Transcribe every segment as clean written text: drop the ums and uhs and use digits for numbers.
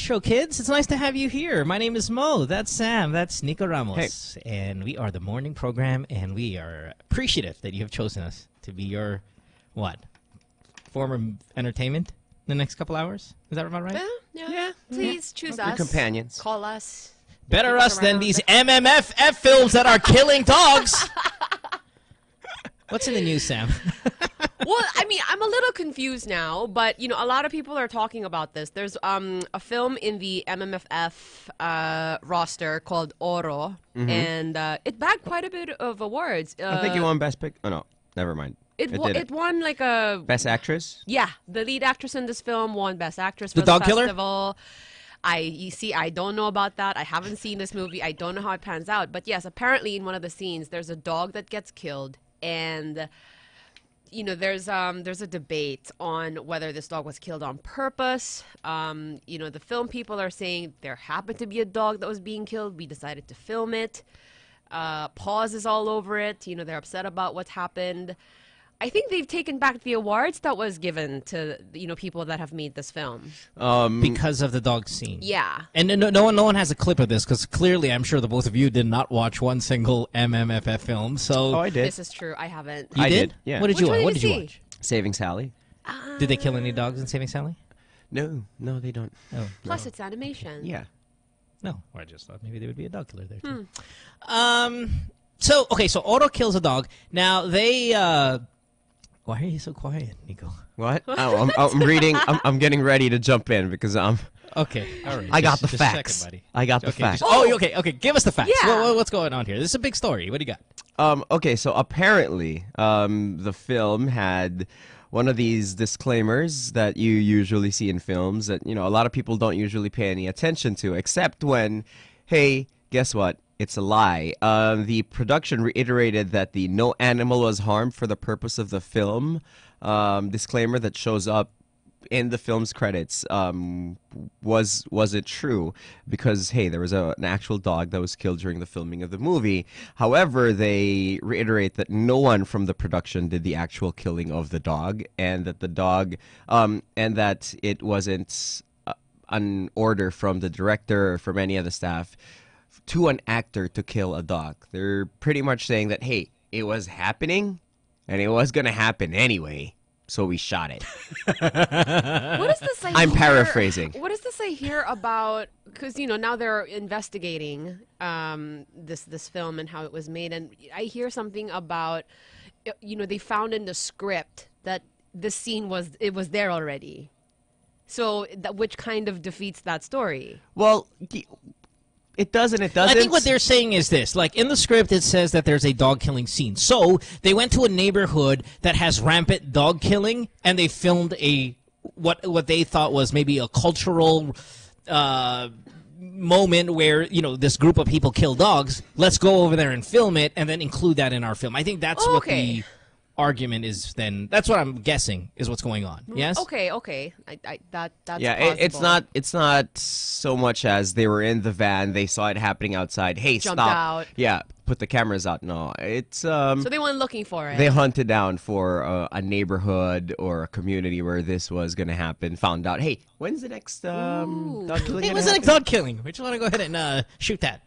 Show, kids. It's nice to have you here. My name is Mo. That's Sam. That's Nico Ramos. Hey. And we are the morning program, and we are appreciative that you have chosen us to be your, what, form of entertainment in the next couple hours? Is that about right? Yeah. Please choose us. Your companions. Call us. Better us than these MMFF films that are killing dogs. What's in the news, Sam? Well, I mean, I'm a little confused now, but, you know, a lot of people are talking about this. There's a film in the MMFF roster called Oro, and it bagged quite a bit of awards. I think you won Best Pick. Oh, no. Never mind. It won like a... Best Actress? Yeah. The lead actress in this film won Best Actress for The Dog Killer? festival. You see, I don't know about that. I haven't seen this movie. I don't know how it pans out. But yes, apparently in one of the scenes, there's a dog that gets killed, and... You know, there's a debate on whether this dog was killed on purpose. You know, the film people are saying there happened to be a dog that was being killed. We decided to film it. Pauses all over it. You know, they're upset about what's happened. I think they've taken back the awards that was given to, you know, people that have made this film. Because of the dog scene. Yeah. And no one has a clip of this, because clearly I'm sure the both of you did not watch one single MMFF film. So Oh, I did. This is true. I haven't. You I did? did, yeah. What did you Which watch? one What did did you you see? watch? Saving Sally? Did they kill any dogs in Saving Sally? No, they don't. Oh. Plus, it's animation. Yeah. No, or I just thought maybe there would be a dog killer there too. So Oro kills a dog. Now they why are you so quiet, Nico? What? Oh, I'm reading. I'm getting ready to jump in because I'm. Okay, all right. I got the just facts. checking, buddy. I got the Okay, facts. okay. Give us the facts. Yeah. What's going on here? This is a big story. What do you got? Okay, so apparently, the film had one of these disclaimers that you usually see in films that, you know, a lot of people don't usually pay any attention to, except when, hey, guess what? It's a lie. The production reiterated that the no animal was harmed for the purpose of the film disclaimer that shows up in the film's credits. Was it true? Because, hey, there was an actual dog that was killed during the filming of the movie. However, they reiterate that no one from the production did the actual killing of the dog, and that the dog, and that it wasn't an order from the director or from any of the staff to an actor to kill a dog. They're pretty much saying that, hey, it was happening, and it was going to happen anyway, so we shot it. What does this say I'm here? paraphrasing. What does this say here about, because, you know, now they're investigating this film and how it was made, and I hear something about, you know, they found in the script that the scene was there already. So, which kind of defeats that story. Well, it doesn't. It doesn't. I think what they're saying is this. Like, in the script, it says that there's a dog killing scene. So they went to a neighborhood that has rampant dog killing, and they filmed what they thought was maybe a cultural moment where, you know, this group of people kill dogs. Let's go over there and film it, and then include that in our film. I think that's what the argument is. Then that's what I'm guessing is what's going on. Yes. Okay. That's yeah. possible. It's not so much as they were in the van, they saw it happening outside. Hey, Jumped stop! out. Yeah, put the cameras out. No, it's So they went looking for it. they hunted down for a neighborhood or a community where this was going to happen. Found out, hey, when's the next dog killing? It was a dog killing. We just want to go ahead and shoot that.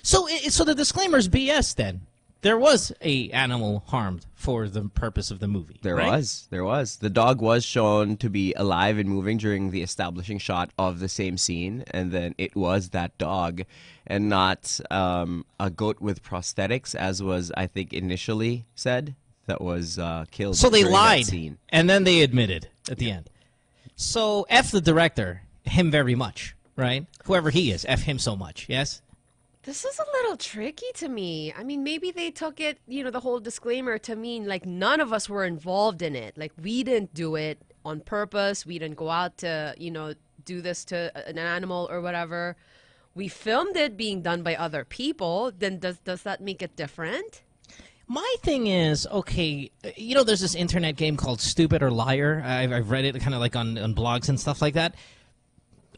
So the disclaimer's BS then. There was a animal harmed for the purpose of the movie. There right? was. The dog was shown to be alive and moving during the establishing shot of the same scene, and then it was that dog, and not a goat with prosthetics, as was, I think, initially said, that was killed. So they during that lied, scene. and then they admitted at the end. So F the director, him very much, right? Whoever he is, F him so much, yes? This is a little tricky to me. I mean, maybe they took it, you know, the whole disclaimer to mean like none of us were involved in it. Like we didn't do it on purpose. We didn't go out to, you know, do this to an animal or whatever. We filmed it being done by other people. Then does that make it different? My thing is, okay, you know, there's this internet game called Stupid or Liar. I've read it kind of like on blogs and stuff like that.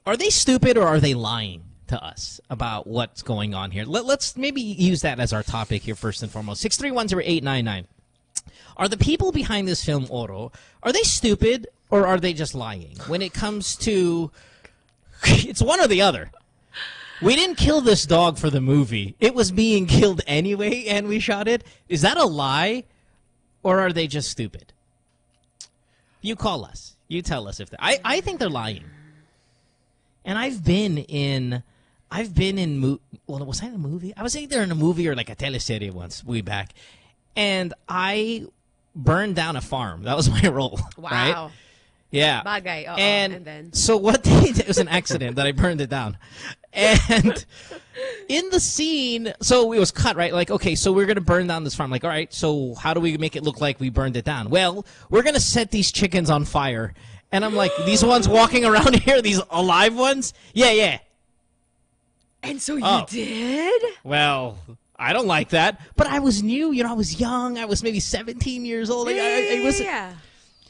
Are they stupid or are they lying to us about what's going on here? Let's maybe use that as our topic here first and foremost. 6310899. Are the people behind this film, Oro, are they stupid or are they just lying when it comes to It's one or the other. We didn't kill this dog for the movie. It was being killed anyway, and we shot it. Is that a lie, or are they just stupid? You call us. You tell us if they... I think they're lying. And I've been in... Well, was I in a movie? I was either in a movie or like a teleserie once, way back. And I burned down a farm. That was my role. Wow. Right? Yeah. Bagay. And then? so what they did, it was an accident that I burned it down. And in the scene, so it was cut, right? Like, okay, so we're going to burn down this farm. Like, all right, so how do we make it look like we burned it down? Well, we're going to set these chickens on fire. And I'm like, these ones walking around here, these alive ones? Yeah. And so you did? Well, I don't like that. But I was new. You know, I was young. I was maybe 17 years old. Like, I wasn't... Yeah.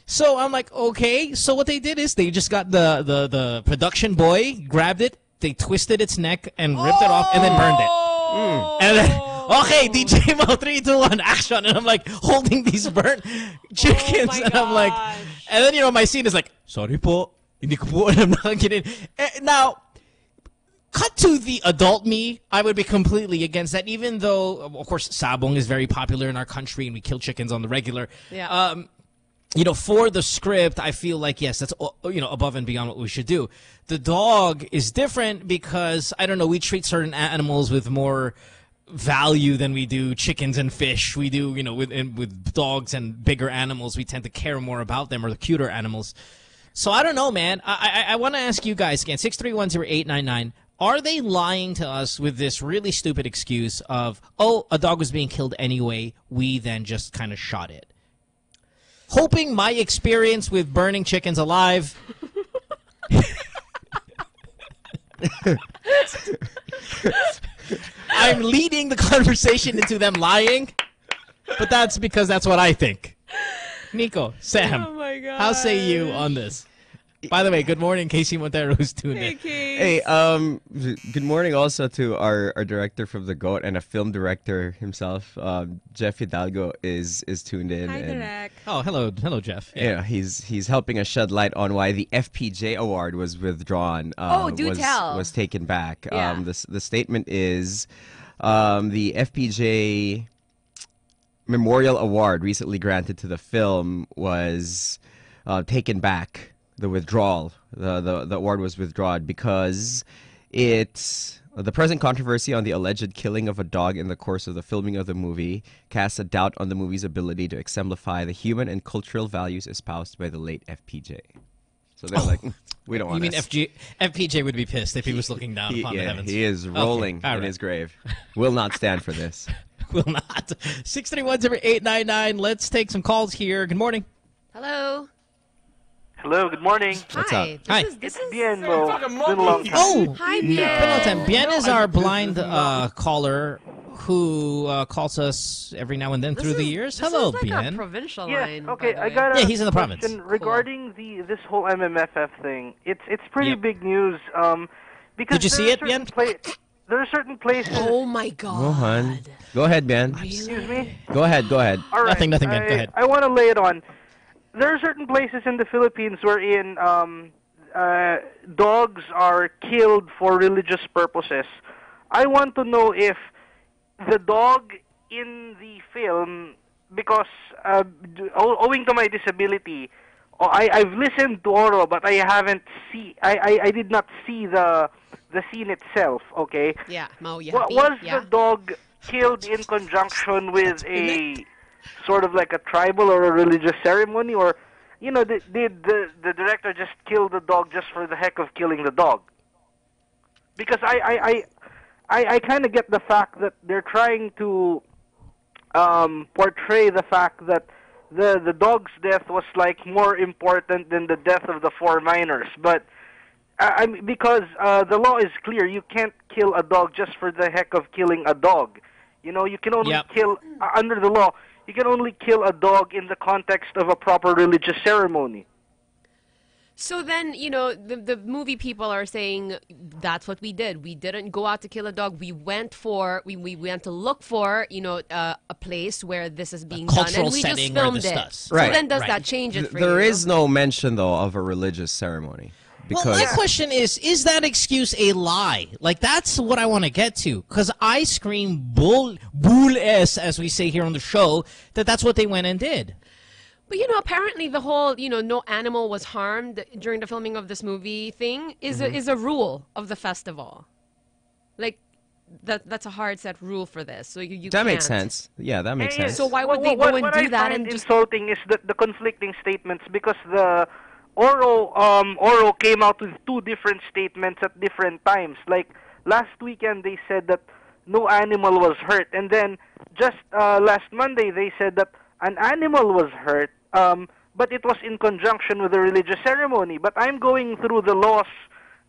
So I'm like, okay. So what they did is they just got the production boy, grabbed it, they twisted its neck and ripped it off, and then burned it. And then, okay, DJ Mo, 3, 2, 1, action. And I'm like holding these burnt chickens, my and I'm like, gosh. and then you know my scene is like, sorry po, hindi ko po alam na kidding. Now, cut to the adult me, I would be completely against that, even though, of course, sabong is very popular in our country and we kill chickens on the regular. Yeah. You know, for the script, I feel like, yes, that's, you know, above and beyond what we should do. The dog is different because, I don't know, we treat certain animals with more value than we do chickens and fish. We do, you know, with dogs and bigger animals, we tend to care more about them, or the cuter animals. So I don't know, man. I want to ask you guys again, 6310899. Are they lying to us with this really stupid excuse of, oh, a dog was being killed anyway, we then just kind of shot it? Hoping my experience with burning chickens alive... I'm leading the conversation into them lying, but that's because that's what I think. Nico, Sam, Oh my god. how say you on this? By the way, good morning, Casey Montero, who's tuned in. Hey, good morning also to our director from The GOAT and a film director himself. Jeff Hidalgo is tuned in. Hi, and Direk. Oh, hello, Jeff. yeah, he's helping us shed light on why the FPJ award was withdrawn. Do tell. Was taken back. Yeah. The statement is the FPJ Memorial Award recently granted to the film was taken back. The withdrawal, the award was withdrawn because the present controversy on the alleged killing of a dog in the course of the filming of the movie casts a doubt on the movie's ability to exemplify the human and cultural values espoused by the late FPJ. So they're like, we don't want You this. mean FPJ would be pissed if he was looking down upon the Yeah, heavens. he is rolling Okay, all in right. his grave. Will not stand for this. Will not. 6310899. Let's take some calls here. Good morning. Hello. Hello, good morning. What's Hi. up? Hi. This is Bien, Mo. It's been a long time. Oh, Hi, been a long time. Bien. Bien is our blind caller who calls us every now and then through the years. This Hello, is like Bien. a provincial Yeah, line. okay, by the I way. got a Yeah, he's in the question province. regarding this whole MMFF thing. It's pretty Yep. big news. Because Did you see it, Bien? There are certain places. Oh my god. Rohan. Go ahead, Ben. Excuse me. Go ahead. All right. Nothing, Ben. Go ahead. I want to lay it on. There are certain places in the Philippines wherein dogs are killed for religious purposes. I want to know if the dog in the film, because owing to my disability, I've listened to Oro, but I haven't I did not see the scene itself. Okay. Yeah, Mo, you Wa- happy? Was Yeah. the dog killed in conjunction with a sort of like a tribal or a religious ceremony, or did the director just kill the dog just for the heck of killing the dog? Because I kind of get the fact that they're trying to portray the fact that the dog's death was like more important than the death of the 4 minors, but because the law is clear, you can't kill a dog just for the heck of killing a dog. You can only Yep. kill under the law. You can only kill a dog in the context of a proper religious ceremony. So then, the movie people are saying that's what we did. We didn't go out to kill a dog. We went to look for, a place where this is being done, cultural and we setting just where filmed this it. does. So Right. then does Right. that change it for There you? is no mention though of a religious ceremony. because Well, my question is that excuse a lie? Like, that's what I want to get to. Because I scream bull s, as we say here on the show, that's what they went and did. But, apparently the whole, no animal was harmed during the filming of this movie thing is a rule of the festival. Like, that's a hard set rule for this. So you that makes can't. sense. Yeah, that makes sense. So why would they go and what do I that find and just... insulting is the conflicting statements, because the Oro came out with two different statements at different times. Like last weekend they said that no animal was hurt, and then just last Monday they said that an animal was hurt, but it was in conjunction with a religious ceremony. But I'm going through the laws,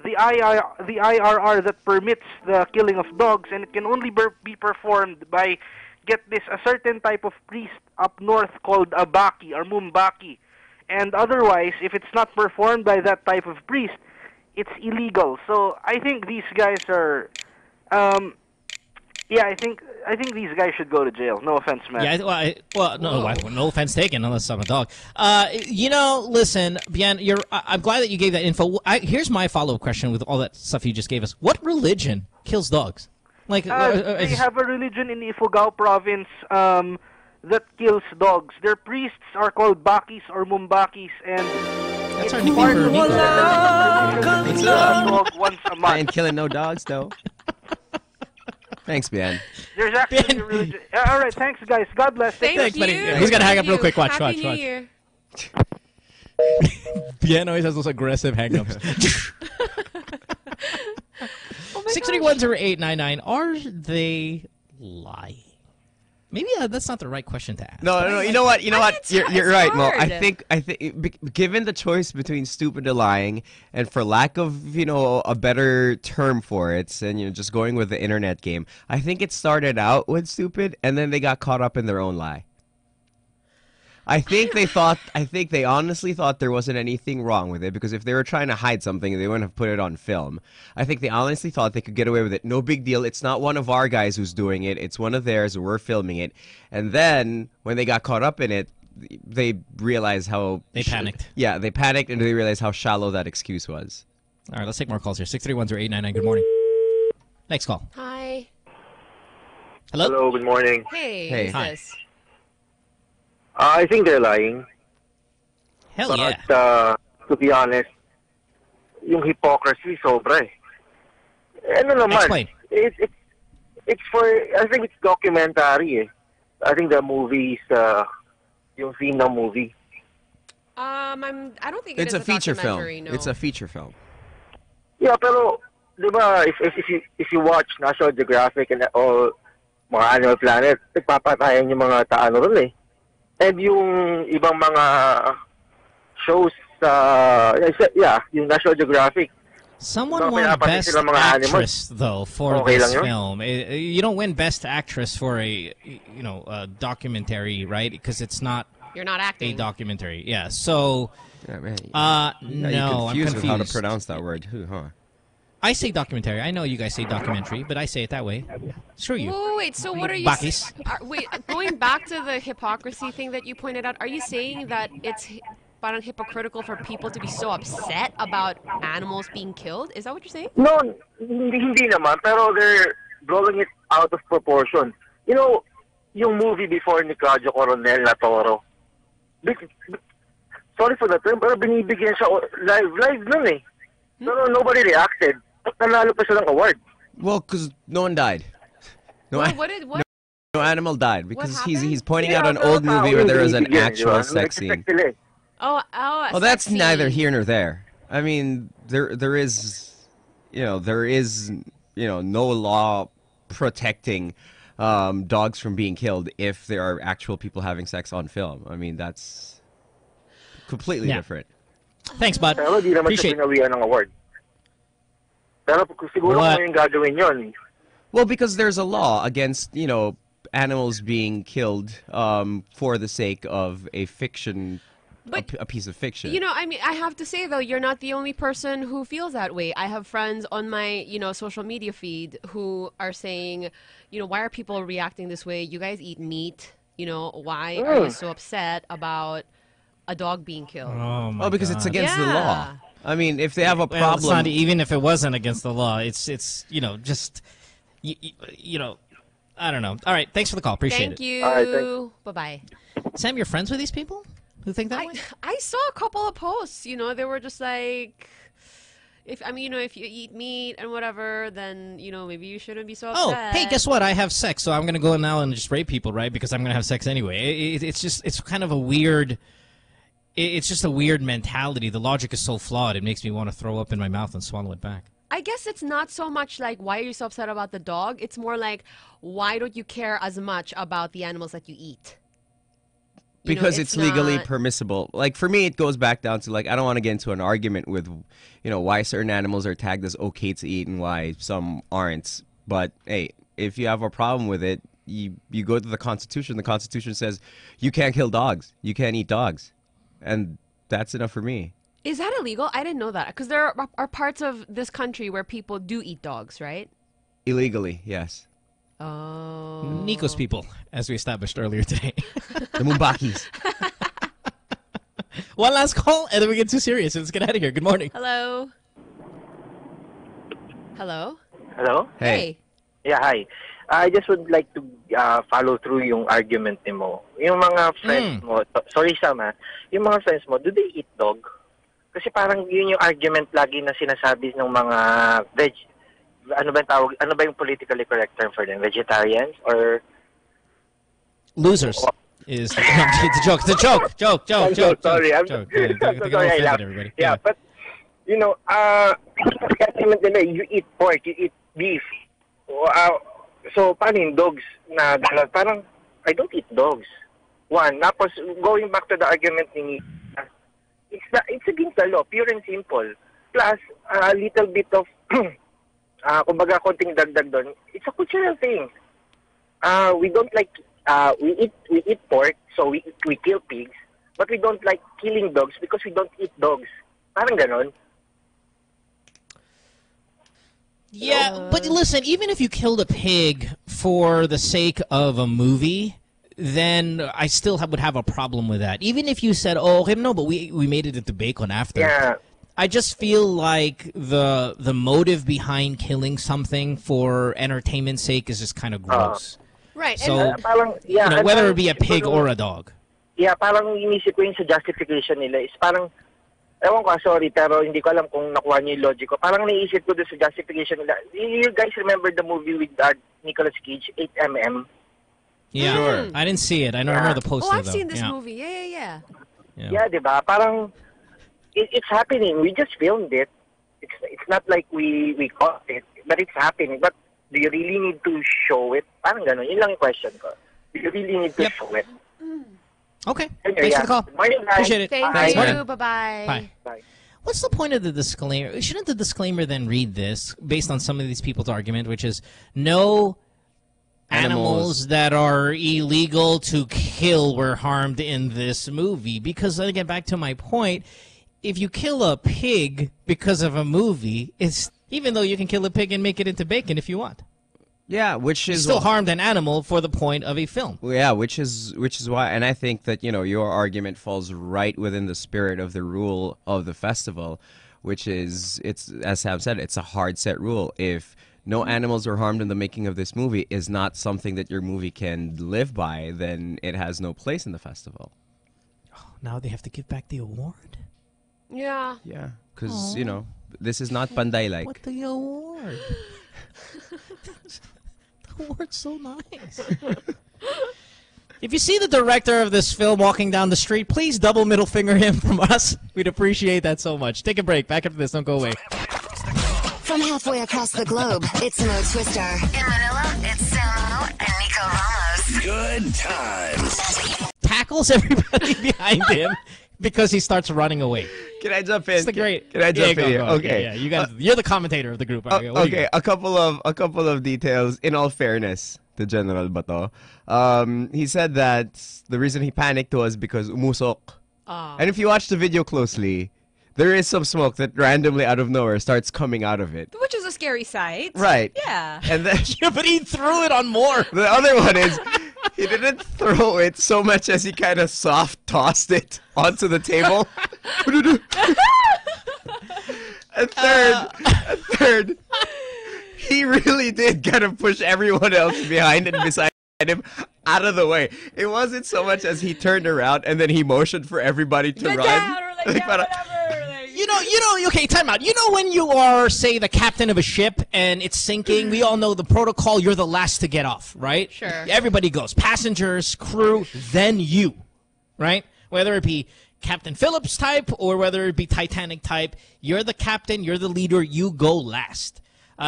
the IRR that permits the killing of dogs, and it can only be performed by, get this, a certain type of priest up north called a baki or mumbaki. And otherwise, if it's not performed by that type of priest, it's illegal. So I think these guys are, I think these guys should go to jail. No offense, man. Yeah, no offense taken, unless I'm a dog. Listen, Bien, I'm glad that you gave that info. Here's my follow-up question with all that stuff you just gave us. What religion kills dogs? Like, they have a religion in Ifugao province that kills dogs. Their priests are called bakis or mumbakis, and That's our it's nickname part for of Nico. the religion to kill a dog once a I month. ain't killing no dogs though. Thanks, man. There's actually a religion. All right, thanks, guys. God bless. Take Thank Thanks, buddy. you. He's gonna hang up Thank real you. quick. Watch, Happy watch, New watch. Year. Bien always has those aggressive hang-ups. Oh my 631-0899. Are they lying? Maybe that's not the right question to ask. No. You know what? It's You're right, Mo. I hard. think given the choice between stupid or lying, and for lack of a better term for it, and just going with the internet game, I think it started out with stupid, and then they got caught up in their own lie. I think they honestly thought there wasn't anything wrong with it, because if they were trying to hide something, they wouldn't have put it on film. I think they honestly thought they could get away with it. No big deal. It's not one of our guys who's doing it. It's one of theirs. We're filming it. And then when they got caught up in it, they realized how... They panicked. Yeah, they panicked, and they realized how shallow that excuse was. All right, let's take more calls here. 631-0899. Good morning. Next call. Hi. Hello? Hello, good morning. Hey. Hey. Who's Hi. this? I think they're lying. Hell But yeah. to be honest, yung hypocrisy sobra eh. Ano naman? Explain. It's for, I think it's documentary eh. I think the movie is yung theme ng movie. I don't think It's it a is feature film. documentary, no. It's a feature film. Yeah, pero di ba if you watch National Geographic and all mga Animal Planet, nagpapatayan yung mga taano ron eh. And yung ibang mga shows yung National Geographic. Someone Baka won pinapansin Best sila mga Actress, animals. though, for Okay this lang yun? film. You don't win Best Actress for a documentary, right? Because it's not You're not a acting. documentary. Yeah, so... Yeah, man. no, I'm confused. with how to pronounce that word. Huh? I say documentary. I know you guys say documentary, but I say it that way. Screw you. Wait, so what are you... Bakis. Wait, going back to the hypocrisy thing that you pointed out, are you saying that it's parang hypocritical for people to be so upset about animals being killed? Is that what you're saying? No, hindi naman, pero they're blowing it out of proportion. You know, yung movie before ni Claudio Coronel na Toro, sorry for the term, pero binibigyan siya live nun eh. Pero nobody reacted. Nanalo pa siya ng award. Well, because no one died. No, no animal died, because he's happened? pointing out an old movie where there was an Binibigyan, actual di ba? sex scene. Nag-expect sila eh. Oh, Well, that's neither here nor there. I mean, there is no law protecting dogs from being killed if there are actual people having sex on film. I mean, that's completely Yeah. different. Thanks, bud. Pero di naman siya Appreciate it. pinawian ng award. Pero siguro What? kung yung gagawin yun, Well, because there's a law against, animals being killed for the sake of a fiction, But- a piece of fiction. I mean, I have to say though, you're not the only person who feels that way. I have friends on my, social media feed who are saying, why are people reacting this way? You guys eat meat. Why are you so upset about a dog being killed? Oh, my because it's God. against the law. I mean, if they have a Well, it's problem, not, even if it wasn't against the law, it's just I don't know. All right, thanks for the call. Appreciate Thank it. you. All right, thanks. Bye-bye. Sam, you're friends with these people who think that way? I saw a couple of posts. You know, they were just like, if you eat meat and whatever, then maybe you shouldn't be so Oh, upset. hey, guess what? I have sex, so I'm gonna go now and just rape people, right? Because I'm gonna have sex anyway. It's kind of a weird. It's just a weird mentality. The logic is so flawed. It makes me want to throw up in my mouth and swallow it back. I guess it's not so much like why are you so upset about the dog. It's more like why don't you care as much about the animals that you eat? because it's legally not- permissible. Like for me, it goes back down to like I don't want to get into an argument with, why certain animals are tagged as okay to eat and why some aren't. But hey, if you have a problem with it, you go to the Constitution. The Constitution says you can't kill dogs, you can't eat dogs, and that's enough for me. Is that illegal? I didn't know that because there are parts of this country where people do eat dogs, right? Illegally, yes. Oh. Nico's people, as we established earlier today. The Mumbakis. One last call, and then we get too serious. Let's get out of here. Good morning. Hello. Hello. Hello? Hey. Yeah, hi. I just would like to follow through yung argument ni mo. Yung mga friends mo, sorry Sam yung mga friends mo, do they eat dog? Kasi parang yun yung argument lagi na sinasabi ng mga ano ba yung politically correct term for them? Vegetarians or Losers is it's a joke. It's a joke. Joke. Sorry, I'm joke. so I think sorry, I I laughed. offended everybody. Yeah, but argument nila, you eat pork, you eat beef. So paano yung dogs na gano'n? Parang I don't eat dogs. One, tapos going back to the argument ni it's against the law, pure and simple. Plus a little bit of kumbaga konting dagdag doon. It's a cultural thing. We don't like we eat pork, so we kill pigs, but we don't like killing dogs because we don't eat dogs. Parang ganon. Yeah, but listen, even if you killed a pig for the sake of a movie, then I still would have a problem with that. Even if you said, "Oh, okay, no, but we made it into bacon after." Yeah. I just feel like the motive behind killing something for entertainment's sake is just kind of gross. Right. So, and Parang, yeah, and whether parang it be a pig or a dog. Yeah, parang inisip ko yung sa justification nila is parang, ewan ko, sorry, pero hindi ko alam kung nakuha niyo yung logic ko. Parang naisip ko doon sa justification nila. You guys remember the movie with Nicolas Cage, 8mm? Yeah, Sure. I didn't see it. I don't remember the poster, I've though. seen this Yeah. movie. Yeah. Yeah, di ba? Parang, it's happening. We just filmed it. It's not like we caught it, but it's happening. But do you really need to show it? Parang gano'n. Yun lang yung question ko. Do you really need to Yep. show it? Okay, Anyway, thanks yeah. for the call. Good morning, guys. Appreciate it. Thank Thanks, you. morning. Bye-bye. Bye. Bye. What's the point of the disclaimer? Shouldn't the disclaimer then read this, based on some of these people's argument, which is no animals that are illegal to kill were harmed in this movie? Because, again, back to my point, if you kill a pig because of a movie, it's even though you can kill a pig and make it into bacon if you want. Yeah, which You is still harmed an animal for the point of a film. Well, yeah, which is why, and I think that your argument falls right within the spirit of the rule of the festival, which is it's as Sam said, it's a hard set rule. If no animals were harmed in the making of this movie is not something that your movie can live by, then it has no place in the festival. Now they have to give back the award? Yeah. Yeah, because this is not Panday like. What the award? The award's so nice. If you see the director of this film walking down the street, please double middle finger him from us. We'd appreciate that so much. Take a break. Back after this. Don't go away. From halfway across the globe, it's Mo Twister. In Manila, it's Samo and Nico Ramos. Good times. Tackles everybody behind him because he starts running away. Can I jump in? It's the great. Can I jump in here? Go. Okay. Yeah, you're the commentator of the group. All right, what do you Okay, got? a couple of details. In all fairness to General Bato, he said that the reason he panicked was because umusok. And if you watch the video closely, there is some smoke that randomly out of nowhere starts coming out of it. Which is a scary sight. Right. Yeah. And then Yeah, but he threw it on more. the other one is he didn't throw it so much as he kind of soft tossed it onto the table. A third, he really did kind of push everyone else behind and beside him out of the way. It wasn't so much as he turned around and then he motioned for everybody to Get run. down, or like, yeah, para- whatever. Like, Okay, time out. You know when you are, say, the captain of a ship and it's sinking, we all know the protocol, you're the last to get off, right? Sure. Everybody goes. Passengers, crew, then you, right? Whether it be Captain Phillips type or whether it be Titanic type, you're the captain, you're the leader, you go last.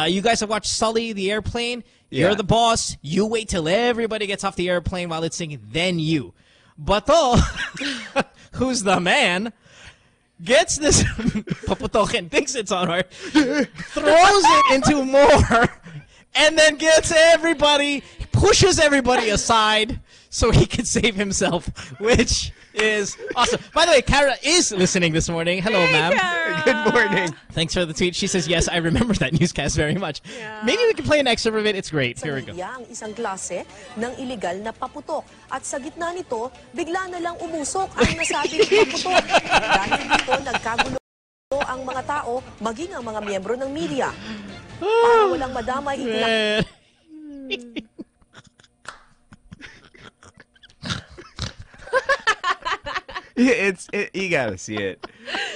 You guys have watched Sully, the airplane? Yeah. You're the boss. You wait till everybody gets off the airplane while it's sinking, then you. Bato, who's the man, gets this paputokin, thinks it's on her, throws it into more, and then gets everybody, pushes everybody aside so he can save himself, which is awesome. By the way, Kara is listening this morning. Hello, ma'am. Kara. Good morning. Thanks for the tweet. She says, yes, I remember that newscast very much. Yeah. Maybe we can play an excerpt of it. It's great. Here we go. Ang isang klase ng illegal na paputok. At sa gitna nito, bigla na lang umusok ang nasabing paputok. Dahil dito, nagkagulo ang mga tao, maging ang mga miyembro ng media. Para walang madamay, Man. You gotta see it.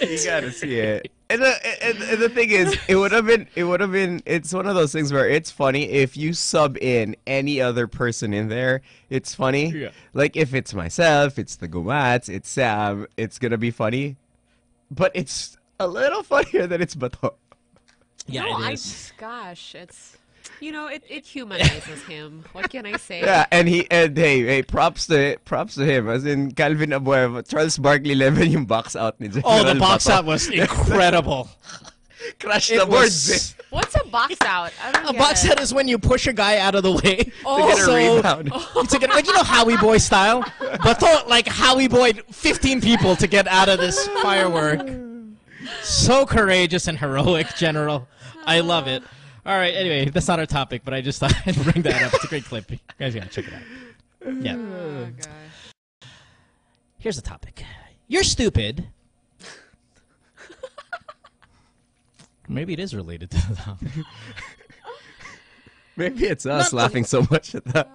You gotta see it. And the thing is, it would have been. It's one of those things where it's funny if you sub in any other person in there. It's funny. Yeah. Like if it's myself, it's the Gumats, it's Sam. It's gonna be funny, but it's a little funnier than it's Bato. Yeah, no, it is. gosh, it's, it humanizes him. What can I say? Yeah, and hey, props to him. As in Calvin Abueva, Charles Barkley level yung box out ni General Oh, the box Bato. out was incredible. Crashed It the was- boards. What's a box out? I don't A get box it. out is when you push a guy out of the way To get a rebound. to get, like, Howie Boy style. But thought like Howie Boy, 15 people to get out of this firework. So courageous and heroic, General. I love it. All right, anyway, that's not our topic, but I just thought I'd bring that up. It's a great clip. You guys gotta check it out. Yeah. Oh, gosh. Here's the topic. You're stupid. Maybe it is related to the topic. Maybe it's us Not- laughing so much at that.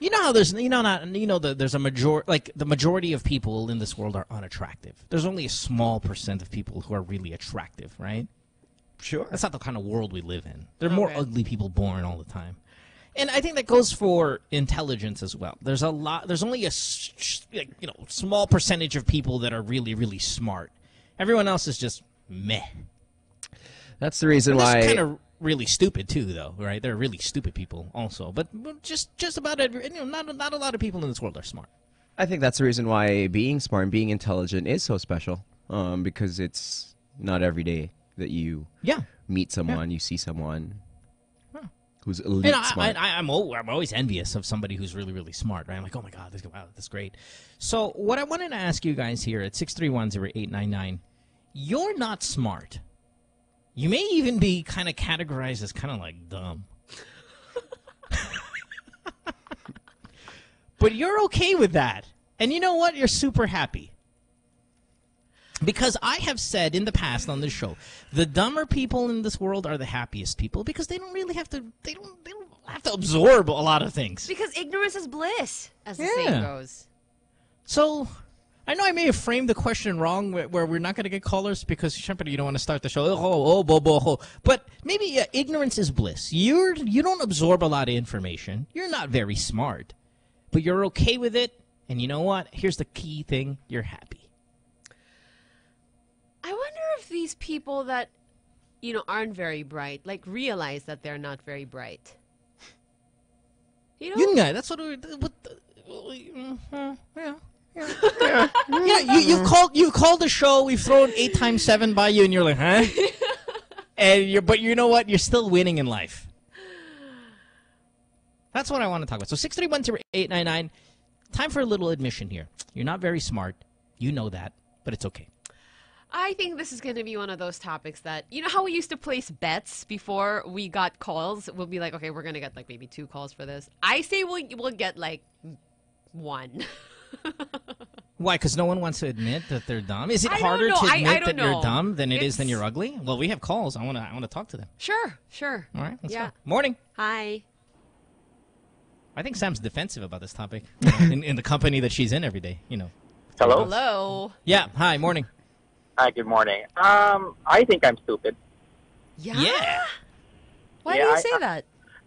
You know how there's there's a the majority of people in this world are unattractive. There's only a small percent of people who are really attractive, right? Sure. That's not the kind of world we live in. There are more Okay. ugly people born all the time. And I think that goes for intelligence as well. There's only a small percentage of people that are really, really smart. Everyone else is just meh. That's the reason That's why. kind of really stupid too, though, right? There are really stupid people also, but just about not a lot of people in this world are smart. I think that's the reason why being smart and being intelligent is so special. Because it's not every day that you Yeah. meet someone, you see someone who's elite And smart. I'm always envious of somebody who's really, really smart, right? I'm like, oh my God, that's great. So what I wanted to ask you guys here at 6310899, you're not smart. You may even be kind of categorized as kind of like dumb. But you're okay with that. And you know what? You're super happy. Because I have said in the past on this show, the dumber people in this world are the happiest people because they don't really have to. They don't have to absorb a lot of things. Because ignorance is bliss, as the Yeah. saying goes. So, I know I may have framed the question wrong, where we're not going to get callers because syempre, you don't want to start the show. But maybe ignorance is bliss. You don't absorb a lot of information. You're not very smart, but you're okay with it. And you know what? Here's the key thing: you're happy. I wonder if these people that, aren't very bright, realize that they're not very bright. Yun nga, that's yeah. You've called the show. We've thrown 8 times 7 by you, and you're like, huh? But you know what? You're still winning in life. That's what I want to talk about. So 6310899. Time for a little admission here. You're not very smart. You know that, but it's okay. I think this is going to be one of those topics that, how we used to place bets before we got calls? We'll be like, okay, we're going to get maybe 2 calls for this. I say we'll get 1. Why? Because no one wants to admit that they're dumb. Is it I don't harder know. to I admit don't that you're know. dumb than it is than It's- you're ugly? Well, we have calls. I want to talk to them. Sure. All right, let's Yeah. go. Morning. Hi. I think Sam's defensive about this topic in the company that she's in every day. Hello? Hello. Yeah. Hi. Morning. Hi, good morning. I think I'm stupid. Yeah. Why Yeah, do you I- say that?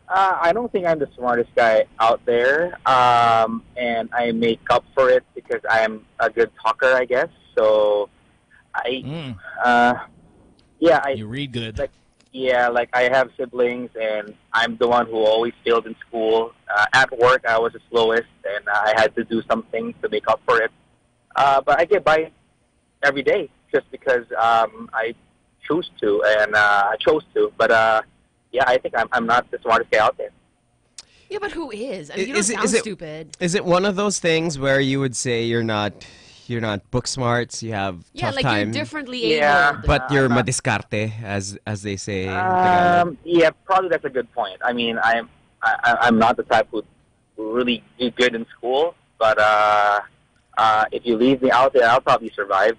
I don't think I'm the smartest guy out there, and I make up for it because I am a good talker, I guess. So, You read good. like I have siblings, and I'm the one who always failed in school. At work, I was the slowest, and I had to do some things to make up for it. But I get by every day just because I choose to, and I chose to. But yeah, I think I'm not the smartest guy out there. Yeah, but who is? I mean, you don't Is it- sound is it- stupid. Is it one of those things where you would say you're not book smarts, you have Yeah, tough like time, you're differently Yeah. abled. but you're I'm not- madiskarte, as they say in Tagalog. Yeah, probably that's a good point. I mean, I'm not the type who really do good in school, but if you leave me out there, I'll probably survive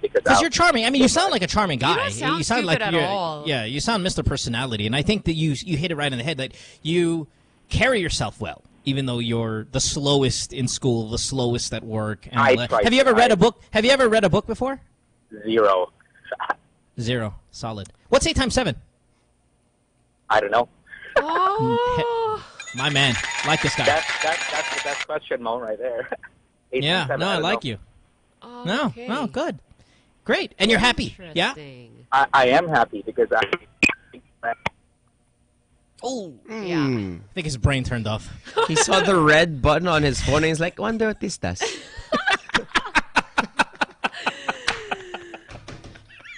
because Because you're charming. I mean, you sound like a charming guy. don't sound sound like stupid at you're, all. Yeah, you sound Mr. Personality, and I think that you hit it right in the head. That you carry yourself well, even though you're the slowest in school, the slowest at work. And I all that. try Have you ever to. read a book? Have you ever read a book before? 0. 0. Solid. What's 8 times 7? I don't know. Oh. My man, like this guy. That's the best question, Mo, right there. 8 Yeah, times 7, no, I don't like know. you. Oh, No, okay. no, good, great, and you're happy. Yeah. Interesting. I am happy because Oh, Yeah. I think his brain turned off. He saw the red button on his phone and he's like, wonder what this does.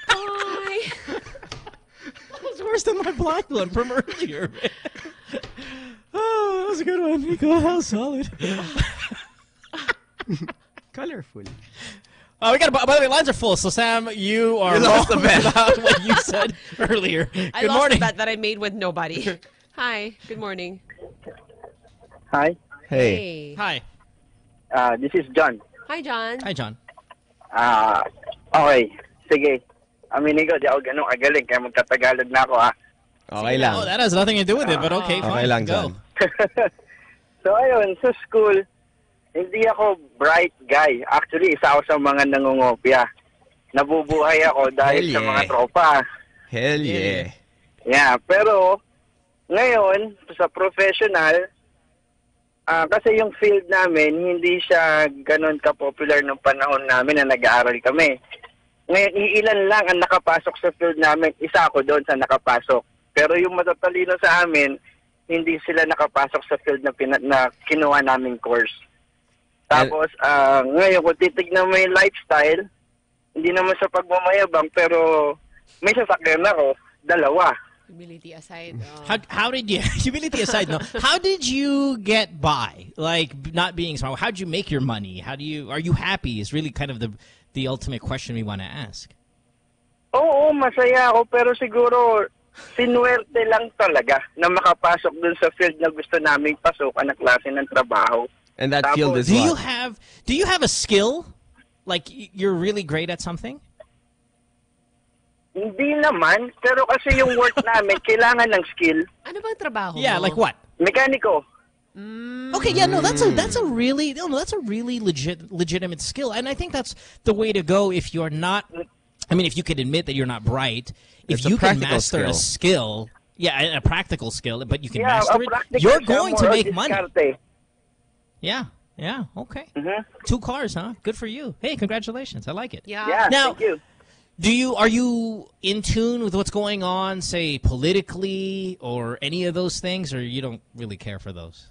Bye. That was worse than my black one from earlier. Oh, that was a good one, Nico. How solid. Colorful. We got. By the way, lines are full. So Sam, you are You lost wrong the bet. about what you said earlier. I Good lost morning. the bet that I made with nobody. Hi. Good morning. Hi, Hey. Hi. this is John. Hi, John. Hi, John. Okay, sige. Aminin ko, di ako ganun kagaling kaya magkatagalog na ako, ha. Okay lang. Oh, that has nothing to do with it, but okay, fine. Okay lang, Go. John. So, ayun, sa school, hindi ako bright guy. Actually, isa ako sa mga nangungopia. Nabubuhay ako dahil Hell sa yeah. mga tropa. Hell yeah. Yeah, pero ngayon, sa professional, kasi yung field namin, hindi siya ganun ka-popular nung panahon namin na nag-aaral kami. Ngayon, iilan lang ang nakapasok sa field namin. Isa ako doon sa nakapasok. Pero yung matatalino sa amin, hindi sila nakapasok sa field na kinuha naming course. Tapos, ngayon, kung titignan mo yung lifestyle, hindi naman sa pagmamayabang, pero may sasakyan ako, 2. Humility aside. How did you? Humility aside, no. How did you get by? Like not being smart. How did you make your money? How do you? Are you happy? Is really kind of the ultimate question we want to ask. Oo, masaya ako, pero siguro sinuwerte lang talaga na makapasok dun sa field na gusto naming pasukan na klase ng trabaho. And that field is Do you what? have a skill? Like you're really great at something? Hindi naman, pero kasi yung work namin, kailangan ng skill. Ano bang trabaho Yeah, mo? like what? Mekaniko. Okay, yeah, no, that's a really legitimate skill, and I think that's the way to go if you're not. I mean, if you can admit that you're not bright, if It's a you can practical master a skill, yeah, a practical skill, but you can Yeah, master a it, practical you're siya, going to more make money. diskarte. Yeah, okay. Mhm. 2 cars, huh? Good for you. Hey, congratulations. I like it. Yeah. Yeah, Now- thank you. Are you in tune with what's going on, say politically or any of those things, or you don't really care for those?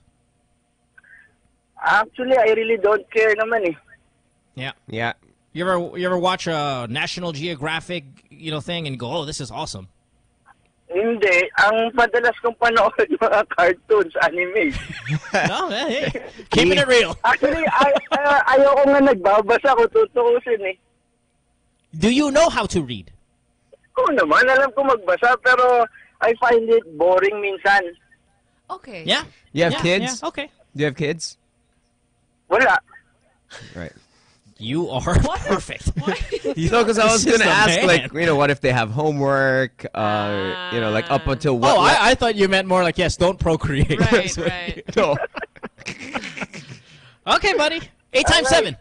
Actually, I really don't care naman eh. Yeah. Yeah. You ever watch a National Geographic, thing and go, "Oh, this is awesome." Hindi. Ang padalas kong panood mga cartoons, anime. No, hey, keeping it real. Actually, ayoko nga nagbabasa ko tutuusin eh. Do you know how to read? Oo naman, alam ko magbasa, pero I find it boring minsan. Okay. Yeah. You have Yeah, kids? Yeah. Okay. Do you have kids? Wala. Right. You are perfect. No, because I was This is gonna the ask, man. like, what if they have homework? Like up until what? Oh, I thought you meant more like, yes, don't procreate. Right, right. No. Okay, buddy. 8 times 7.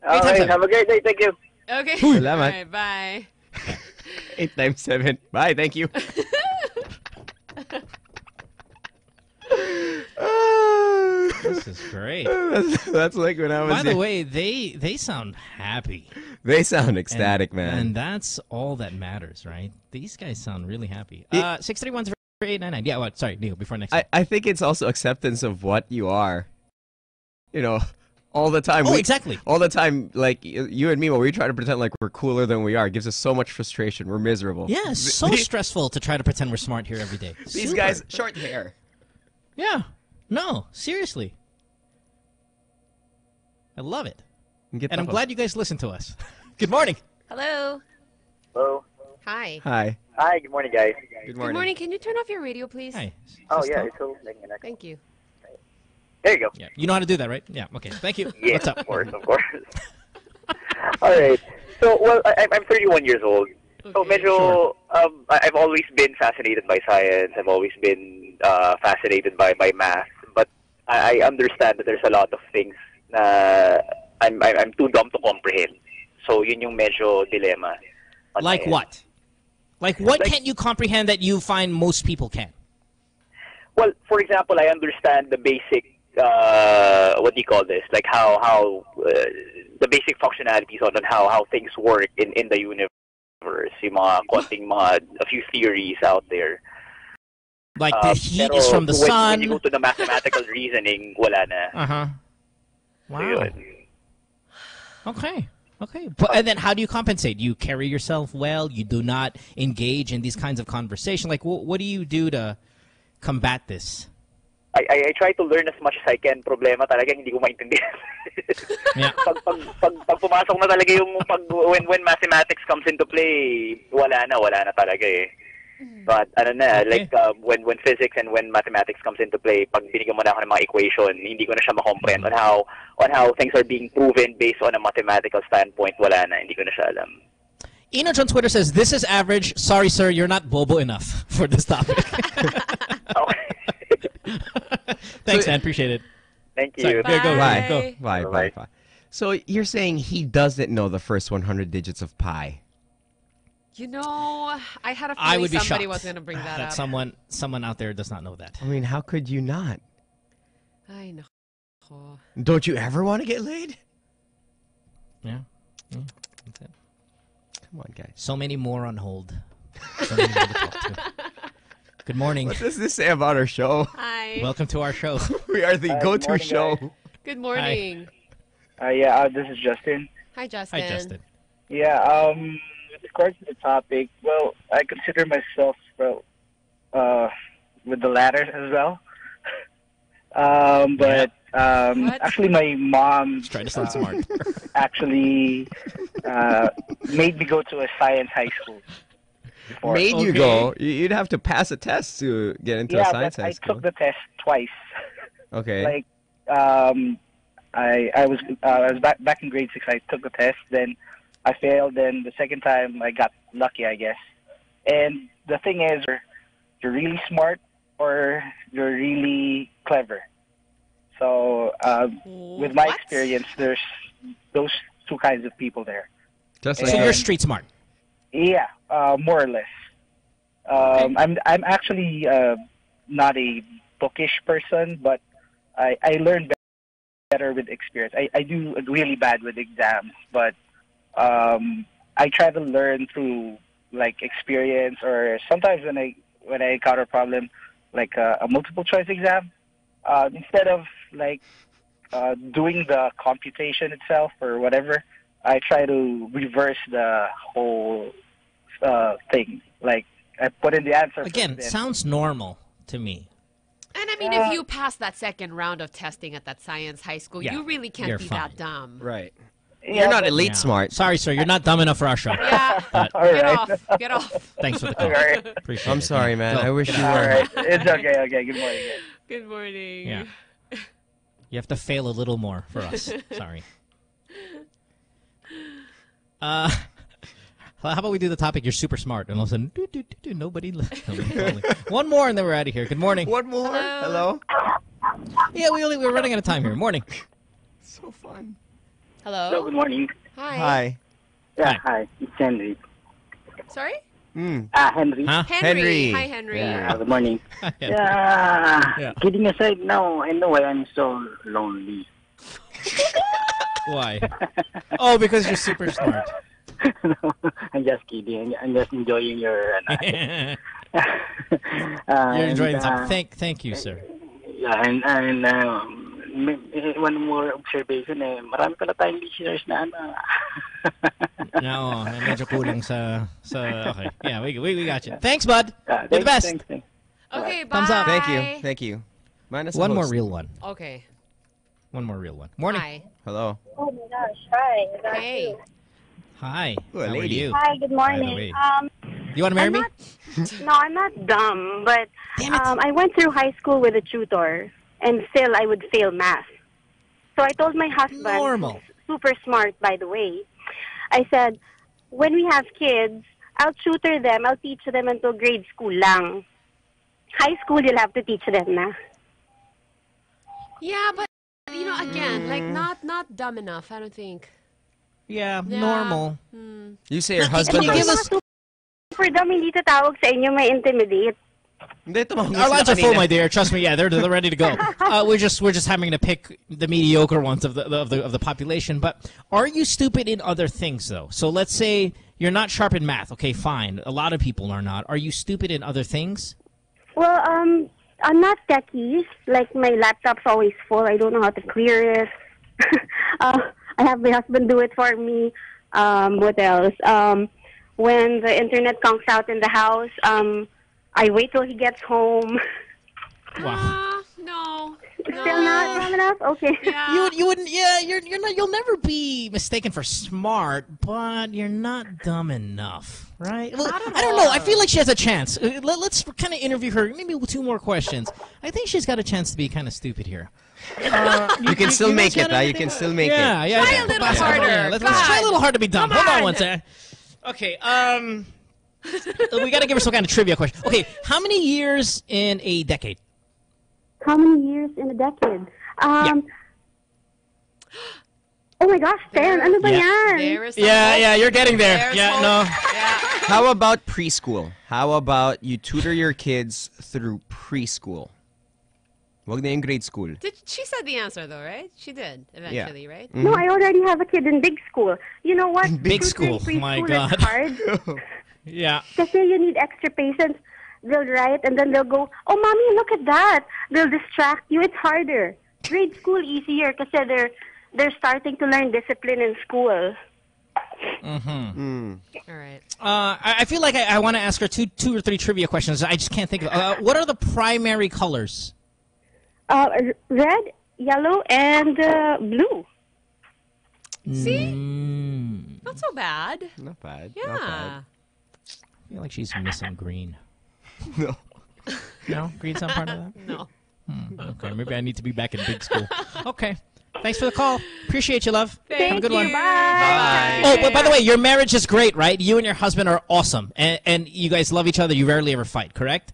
All right, have a great day. Thank you. Okay. Salamat. All right, bye. 8 times 7. Bye. Thank you. This is great. That's like when I was. By the way, they sound happy. They sound ecstatic, man. And that's all that matters, right? These guys sound really happy. 631-0899. Yeah, what? Sorry, Neil, before next one. I think it's also acceptance of what you are. All the time. Oh, exactly. All the time, like you and me, when we try to pretend like we're cooler than we are, it gives us so much frustration. We're miserable. Yeah, it's so stressful to try to pretend we're smart here every day. These Super. guys, short hair. Yeah. No, seriously. I love it. And I'm glad you guys listen to us. Good morning. Hello. Hello. Hi. Hi. Hi, good morning, guys. Good Good morning. Can you turn off your radio, please? Hi. Oh, Just yeah, talk. it's all like an Thank you. There you go. Yeah. You know how to do that, right? Yeah. Okay. Thank you. Yeah, What's up? of course. All right. So, well, I'm 31 years old. So, Okay. medyo, I've always been fascinated by science. I've always been fascinated by math. But I understand that there's a lot of things na I'm too dumb to comprehend. So, yun yung medyo dilemma. on my Like end. what? Like what Like- can't you comprehend that you find most people can? Well, for example, I understand the basic, what do you call this? Like how the basic functionalities on how things work in the universe. Yung mga konting a few theories out there. Like the heat Pero is from the when you go sun. to the mathematical reasoning, wala na. Uh-huh. Wow. Yun. Okay. Okay. But, and then how do you compensate? You carry yourself well? You do not engage in these kinds of conversation? Like, what do you do to combat this? I try to learn as much as I can. Problema talagang hindi ko maintindihan. Yeah. pag pumasok na talaga yung when mathematics comes into play, wala na talaga eh. But like when physics and when mathematics comes into play, pag binigyan mo na ako ng mga equation, hindi ko na siya ma-comprehend on how things are being proven based on a mathematical standpoint. Wala na, hindi ko na siya alam. Enoch on Twitter says, "This is average. Sorry, sir, you're not bobo enough for this topic." Thanks, man. Appreciate it. Thank you. Sorry, Bye. go. Bye. Go. Bye. So you're saying he doesn't know the first 100 digits of pi? You know, I had a I feeling would be somebody shocked was going to bring that up. someone out there does not know that. I mean, how could you not? I know. Oh. Don't you ever want to get laid? Yeah. That's it. Come on, guys. So many more on hold. So many more to talk to. Good morning. What does this say about our show? Hi. Welcome to our show. We are the Good go-to morning, show. guys. Good morning. This is Justin. Hi, Justin. Hi, Justin. Yeah, with regards to the topic, well, I consider myself, with the latter as well. But What? actually, my mom Try to sound smart. actually made me go to a science high school. before. Made you Okay. go. You'd have to pass a test to get into a Yeah, science but high I school. took the test twice. Okay. Like, I was back in grade 6. I took the test, then I failed. Then the second time, I got lucky, I guess. And the thing is, you're really smart or you're really clever. So with my What? experience, there's those two kinds of people there. Just So like you're street smart. Yeah, more or less. I'm actually not a bookish person, but I learn better with experience. I do really bad with exams, but I try to learn through like experience, or sometimes when I encounter a problem like a multiple choice exam, instead of like doing the computation itself or whatever, I try to reverse the whole thing. Like I put in the answer Again, first, then- sounds normal to me. And I mean, if you pass that second round of testing at that science high school, Yeah, you really can't you're be fine. that dumb. right. Yeah, You're not but- elite Yeah. smart. Sorry, sir, you're not dumb enough for our show. Yeah. But All Get right. off. Get off. thanks for the call. All right. Appreciate I'm it. sorry, Yeah, man. go. I wish Get you out. All were. right. It's okay. Okay. Good morning. Guys. Good morning. Yeah. You have to fail a little more for us. Sorry. How about we do the topic? You're super smart, and all of a sudden, nobody. One more, and then we're out of here. Good morning. One more. Hello. Yeah, we're running out of time here. Morning. So fun. Hello. Hello, good morning. Hi. Hi. Yeah, hi. It's Henry. Sorry. Henry. Huh? Henry. Hi, Henry. Yeah, good morning. Yeah. Kidding aside, now I know why I'm so lonely. Why? Oh, because you're super smart. No, I'm just kidding. I'm just enjoying your... You're enjoying something. Thank you, sir. Yeah, and one more observation, marami pala tayong listeners na No, medyo kulang sa okay. Yeah, we got you. Thanks, bud. You're the best. Thanks. Okay, bye. Thumbs up. Thank you. Minus One more real one. Okay. One more real one. Morning. Hi. Hello. Oh my gosh, hi. Hey. Hi. Ooh, a How are lady. you? Hi, good By the morning. way. You want to marry me? No, I'm not dumb, but Damn it. I went through high school with a tutor, and still I would fail math. So I told my husband, Normal. who's super smart, by the way, I said, when we have kids, I'll tutor them, I'll teach them until grade school lang. High school, you'll have to teach them na. Yeah, but again, like not dumb enough. I don't think. Yeah, Yeah. normal. You say your husband Can you give does... us- Super dumb, hindi tatawag sa inyo, may intimidate. Hindi, tumawag Our sila lines are full, kanina. my dear. Trust me. Yeah, they're ready to go. We're just having to pick the mediocre ones of the population. But are you stupid in other things though? So let's say you're not sharp in math. Okay, fine. A lot of people are not. Are you stupid in other things? Well, I'm not techie. Like, my laptop's always full. I don't know how to clear it. I have my husband do it for me. What else? When the internet conks out in the house, I wait till he gets home. Wow. No. Still not dumb enough? Okay. Yeah. You wouldn't. Yeah, you're not. You'll never be mistaken for smart, but you're not dumb enough, right? Well, Not at I don't know. I all. feel like she has a chance. Let's kind of interview her. Maybe with 2 more questions. I think she's got a chance to be kind of stupid here. You can still guys make it, got huh? You anything? can still make Yeah, it. yeah. Try yeah. a little Let's harder. let's try a little hard to be dumb. Come Hold on on. one second. Okay. We got to give her some kind of trivia question. Okay, how many years in a decade? How many years in a decade? Oh my gosh, 10. Ano ba yan? There is some Yeah, hope. yeah. You're getting there. There's Yeah, hope. no. Yeah. How about preschool? How about you tutor your kids through preschool? Wag na yung grade school. She said the answer though, right? She did eventually, right? No, I already have a kid in big school. You know what? Big Tutoring school. My preschool is God. hard. Yeah. Kasi you need extra patience. They'll write and then they'll go, oh, mommy, look at that. They'll distract you. It's harder. Grade school easier kasi they're starting to learn discipline in school. All right. I feel like I want to ask her two or three trivia questions. I just can't think of. What are the primary colors? Red, yellow, and blue. See? Not so bad. Not bad. Yeah. Not bad. I feel like she's missing green. No. No? Green's not part of that? No. Okay, maybe I need to be back in big school. Okay. Thanks for the call. Appreciate you, love. Have a good one. Bye. Oh, but by the way, your marriage is great, right? You and your husband are awesome. And you guys love each other. You rarely ever fight, correct?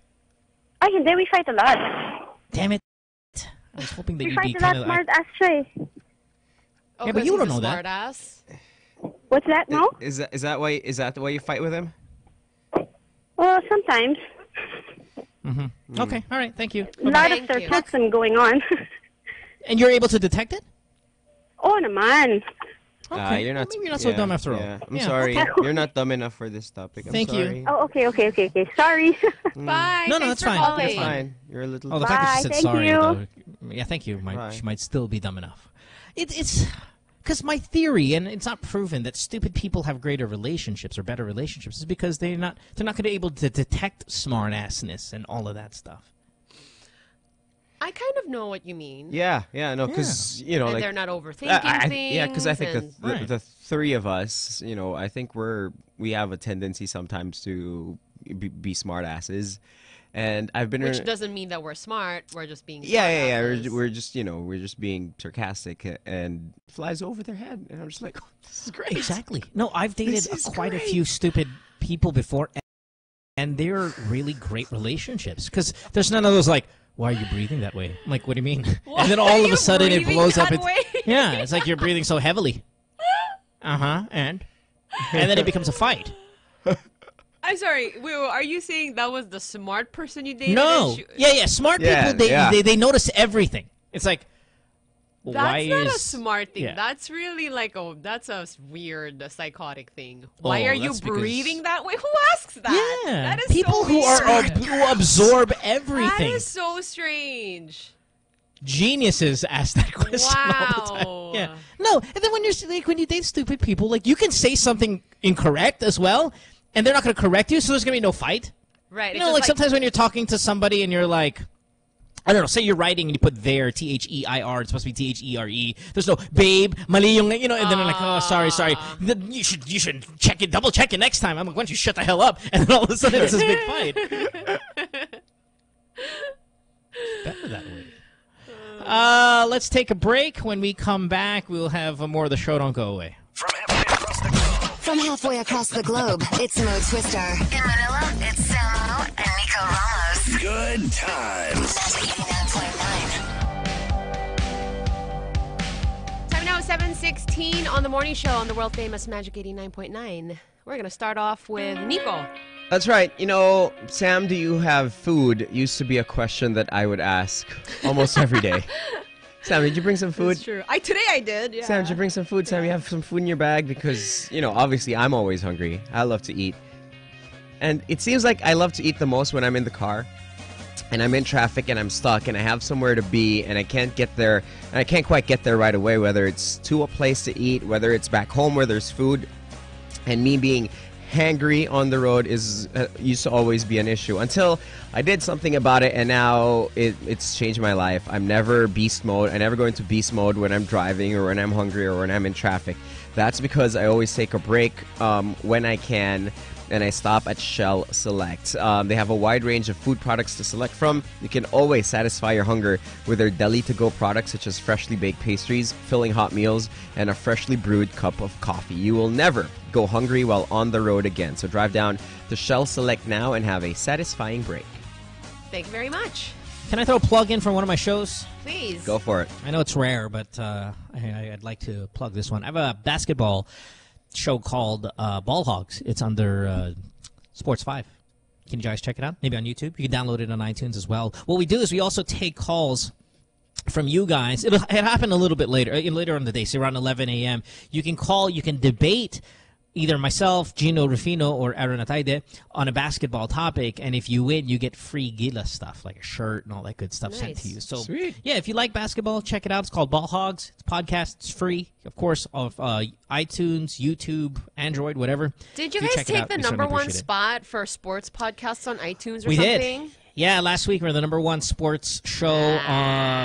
Ay, hindi. We fight a lot. Damn it. I was hoping that We you'd be fight a lot, kind of... smart ass siya eh. Oh, Yeah, but 'cause you he's don't a know that. smart ass. What's that, no? Is that why you fight with him? Well, sometimes. Okay, all right, thank you. A lot Thank of you. sarcasm going on. And you're able to detect it? Oh, naman. Okay. You're not. Maybe you're not so dumb after all. Yeah. I'm Yeah, sorry. okay. You're not dumb enough for this topic. I'm Thank you. sorry. Oh, okay. Sorry. Bye. No, Thanks that's for fine. calling. That's It's fine. You're a little. Oh, the fact that she Bye, said thank sorry, you. though. Yeah, thank you. Bye. She might still be dumb enough. It's because my theory, and it's not proven, that stupid people have greater relationships or better relationships is because they're not going to be able to detect smart-assness and all of that stuff. I kind of know what you mean. Yeah. No, because you know, And like they're not overthinking things. yeah, because I think and- Right. the three of us, you know, I think we have a tendency sometimes to be smart asses, And I've been Which doesn't mean that we're smart. We're just being yeah. smartasses. We're just we're just being sarcastic and flies over their head, and I'm just like, oh, this is great. Exactly. No, I've dated This is quite a great. few stupid people before, and they're really great relationships because there's none of those like, why are you breathing that way? I'm like, what do you mean? Why and then are all of you a sudden it breathing blows up. that way? Yeah, it's like you're breathing so heavily. And then it becomes a fight. I'm sorry. Wait, are you saying that was the smart person you dated? No. and she- Yeah. Smart Yeah, people, yeah. they notice everything. It's like, That's why not is a smart thing. Yeah. That's really like that's a weird psychotic thing. Why Oh, are you that's because- breathing that way? Who asks that? Yeah, That is people so who are weird. who absorb That everything. is so strange. Geniuses ask that question all the Wow. time. Yeah. No, and then when you date stupid people, like you can say something incorrect as well, and they're not going to correct you, so there's going to be no fight. Right. You it's know, just like sometimes when you're talking to somebody and you're like, I don't know, say you're writing and you put there, Their, it's supposed to be There. There's no babe, mali yung, and then they're like, oh, sorry. You should check it, double check it next time. I'm like, why don't you shut the hell up? And then all of a sudden it's this big fight. Better that way. Let's take a break. When we come back, we'll have more of the show. Don't go away. From halfway across the globe, it's Mo Twister. In Manila, it's Samo and Nico Ramos. Good times. Magic 89.9. Time now is 7:16 on the morning show on the world famous Magic 89.9. We're gonna start off with Nico. That's right. You know, Sam, do you have food? Used to be a question that I would ask almost every day. Sam, did you bring some food? That's true. Today I did. Yeah. Sam, did you bring some food? Sam, you have some food in your bag? Because, obviously I'm always hungry. I love to eat. And it seems like I love to eat the most when I'm in the car and I'm in traffic and I'm stuck and I have somewhere to be and I can't get there. And I can't quite get there right away, whether it's to a place to eat, whether it's back home where there's food. And me being hangry on the road used to always be an issue until I did something about it, and now it's changed my life. I'm never beast mode. I never go into beast mode when I'm driving or when I'm hungry or when I'm in traffic. That's because I always take a break when I can, and I stop at Shell Select. They have a wide range of food products to select from. You can always satisfy your hunger with their deli-to-go products such as freshly baked pastries, filling hot meals, and a freshly brewed cup of coffee. You will never go hungry while on the road again. So drive down to Shell Select now and have a satisfying break. Thank you very much. Can I throw a plug in for one of my shows? Please. Go for it. I know it's rare, but I'd like to plug this one. I have a basketball show called Ball Hogs. It's under Sports 5. Can you guys check it out? Maybe on YouTube. You can download it on iTunes as well. What we do is we also take calls from you guys. It happened a little bit later in the day, so around 11 a.m. You can call, you can debate either myself, Gino Rufino, or Aaron Ataide on a basketball topic, and if you win, you get free Gila stuff, like a shirt and all that good stuff sent to you. So, Sweet. yeah, if you like basketball, check it out. It's called Ball Hogs. It's a podcast. It's free, of course, of iTunes, YouTube, Android, whatever. Did you Do guys check it take out. the We number certainly one appreciate it. spot for sports podcasts on iTunes or We something? did. Yeah, last week we were the number one sports show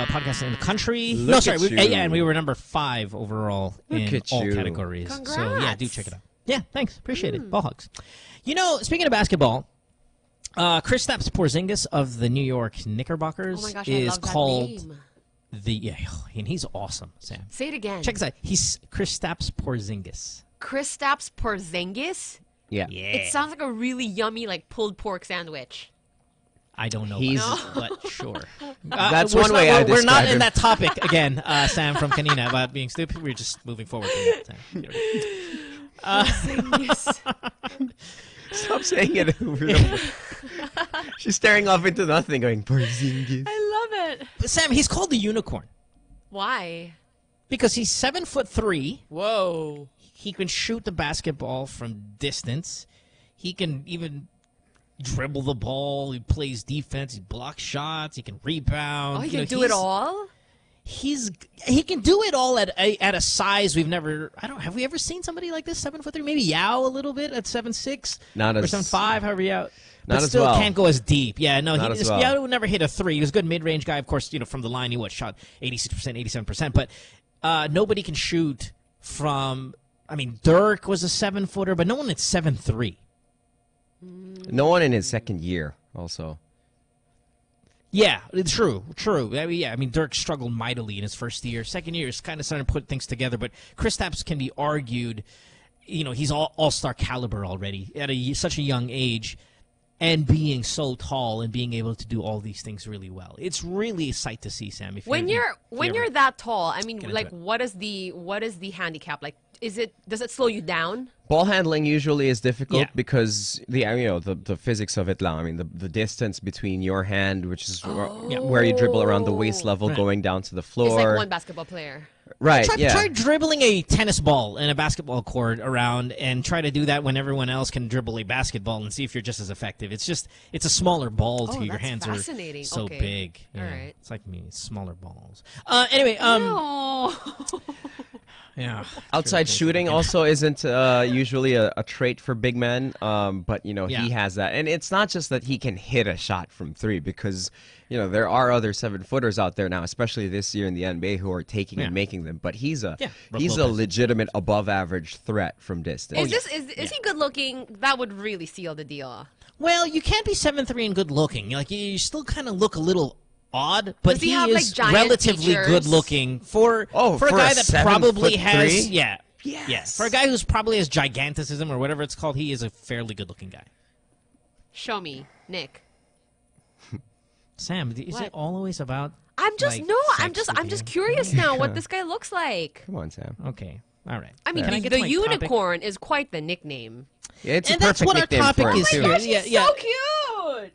podcast in the country. Look at you. Yeah, and we were number 5 overall Look in at all you. categories. So yeah, Congrats. do check it out. Yeah, thanks. Appreciate it. Ball Hogs. Speaking of basketball, Kristaps Porzingis of the New York Knickerbockers Oh my gosh, I is love that called name. and he's awesome, Sam. Say it again. Check this out. He's Kristaps Porzingis. Kristaps Porzingis? Yeah. It sounds like a really yummy, like, pulled pork sandwich. I don't know, He's- but sure. That's we're one not- way I We're not describe in him. that topic again, Sam from Kanina, about being stupid. We're just moving forward from that. Sam. Porzingis. Stop saying it over the She's staring off into nothing going, Porzingis. I love it. Sam, he's called the unicorn Why? because he's 7'3". Whoa. He can shoot the basketball from distance. He can even dribble the ball. He plays defense. He blocks shots. He can rebound. Oh, he You know, can do it all? He can do it all at a size we've never. Have we ever seen somebody like this 7'3"? Maybe Yao a little bit at 7'6", Not or as- 7'5", however Yao. Not But as still well. can't go as deep. Yeah, no, Not as well. Yao would never hit a 3. He was a good mid-range guy, of course. From the line, he shot 86%, 87%. But nobody can shoot from. I mean, Dirk was a 7-footer, but no one at 7'3". No one in his second year, also. Yeah, it's true. I mean, I mean, Dirk struggled mightily in his first year. Second year is kind of starting to put things together, but Kristaps can be argued, he's all-star caliber already at such a young age, and being so tall and being able to do all these things really well. It's really a sight to see, Sam. When you're that tall, I mean, like, what is the handicap? Like, does it slow you down? Ball handling usually is difficult because the physics of it. I mean, the distance between your hand, which is where you dribble around the waist level, going down to the floor. It's like one basketball player. Right. Try dribbling a tennis ball in a basketball court around, and try to do that when everyone else can dribble a basketball, and see if you're just as effective. It's a smaller ball too. Your hands are so big. All right. It's like me, smaller balls. Anyway, yeah. Outside shooting also isn't usually a trait for big men, but he has that, and it's not just that he can hit a shot from three, because there are other 7-footers out there now, especially this year in the NBA, who are taking and making them. But he's a legitimate above average threat from distance. Is he good looking? That would really seal the deal. Well, you can't be 7'3" and good looking. Like, you still kind of look a little odd, but he is relatively good looking for a guy that probably has for a guy who's probably has giganticism or whatever it's called. He is a fairly good looking guy. Show me, Nick. Sam, is it always about? I'm just curious now what this guy looks like. Come on, Sam. Okay, all right. I mean, the unicorn is quite the nickname. Yeah, it's and that's what our topic is here. Oh my gosh, he's so cute.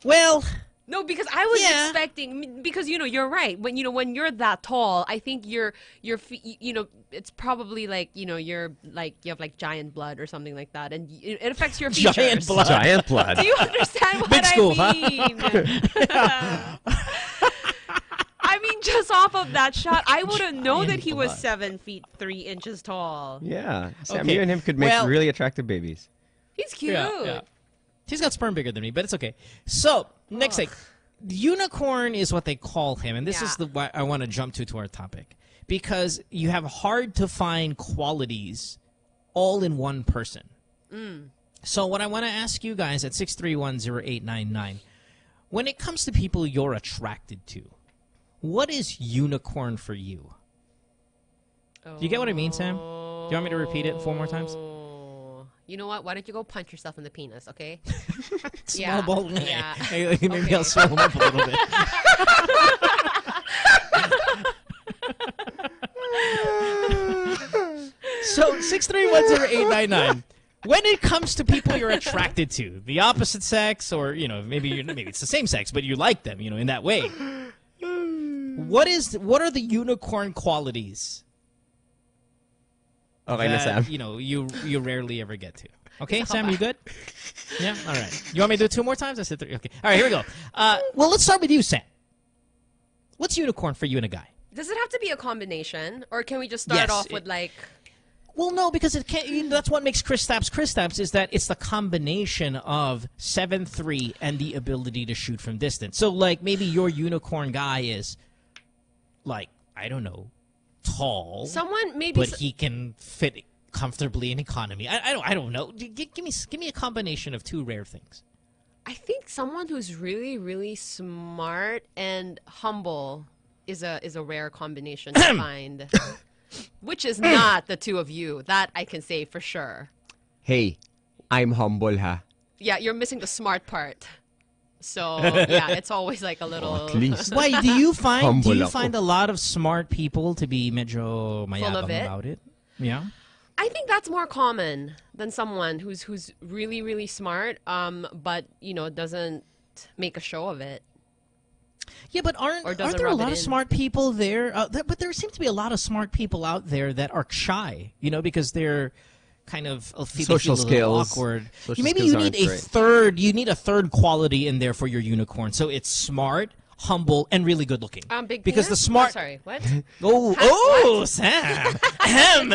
Well. No, because I was expecting, because you're right. When you're that tall, I think it's probably like you have like giant blood or something like that, and it affects your features. Giant blood. Giant blood. Do you understand what Big school, I mean? Huh? I mean, just off of that shot, I wouldn't know that he was 7 feet 3 inches tall. Yeah, Sam, you and him could make really attractive babies. He's cute. Yeah. He's got sperm bigger than me, but it's okay. So, next thing. Unicorn is what they call him, and this is what I want to jump to our topic. Because you have hard-to-find qualities all in one person. So what I want to ask you guys at 6310899, when it comes to people you're attracted to, what is unicorn for you? Do you get what I mean, Sam? Do you want me to repeat it 4 more times? You know what? Why don't you go punch yourself in the penis, okay? Small ball. Yeah. Maybe I'll swell him up a little bit. So 6310899. When it comes to people you're attracted to, the opposite sex, or maybe it's the same sex, but you like them, in that way. What are the unicorn qualities? Okay, that, Sam. You rarely ever get to. Okay, Sam, you good? Yeah? All right. You want me to do it 2 more times? I said 3. Okay. All right, here we go. Well, let's start with you, Sam. What's unicorn for you and a guy? Does it have to be a combination? Or can we just start off with, like... Well, no, because it can't. That's what makes Kristaps, is that it's the combination of 7'3" and the ability to shoot from distance. So, like, maybe your unicorn guy is, like, I don't know, tall. But he can fit comfortably in economy. I don't know. Give me a combination of 2 rare things. I think someone who's really, really smart and humble is a rare combination to find. Which is not the 2 of you. That I can say for sure. Hey, I'm humble, huh? Yeah, you're missing the smart part. So, yeah, it's always like a little... At least. Why, do you find a lot of smart people to be medyo mayabang about it? Yeah. I think that's more common than someone who's really, really smart, but, doesn't make a show of it. Yeah, but aren't there a lot of smart people there? But there seem to be a lot of smart people out there that are shy, because they're kind of social skills awkward. Social Maybe skills you need a third quality in there for your unicorn. So it's smart, humble, and really good looking. Big because penis? the smart. Oh, sorry, what? Oh, Sam. Ahem.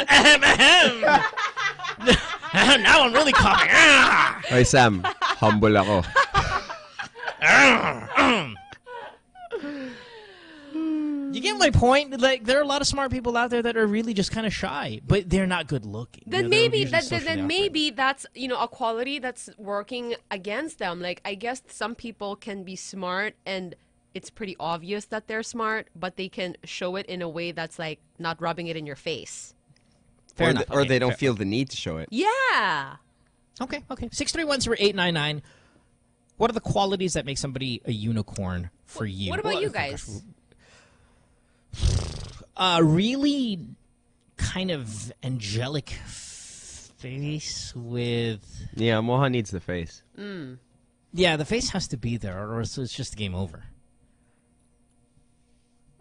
Now I'm really coughing. Hey, Sam, humble ako. You get my point? Like, there are a lot of smart people out there that are really just kind of shy, but they're not good looking. Then They're maybe usually socially then awkward. maybe that's a quality that's working against them. Like, I guess some people can be smart and it's pretty obvious that they're smart, but they can show it in a way that's like not rubbing it in your face. Fair or, enough. or Okay, they don't fair. feel the need to show it. Yeah. Okay. 631-0899. What are the qualities that make somebody a unicorn for you? What about you oh, guys? Really kind of angelic face with... Yeah, Moha needs the face. Yeah, the face has to be there, or else it's just game over.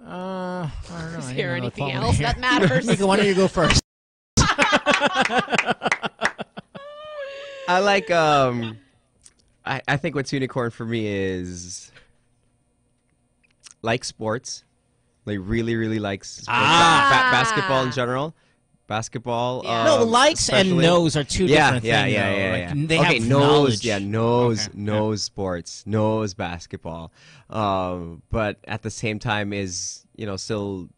I don't know. Is I there don't know the anything quality else here. that matters? Mika, why don't you go first? I like I think what's unicorn for me is like sports. Like really likes sports. Basketball in general. Basketball. Yeah. No, likes and especially. knows are two different things. though. Yeah. Like, they okay, have knows. knowledge. Yeah, knows. Okay, Knows sports. Knows basketball. But at the same time is still.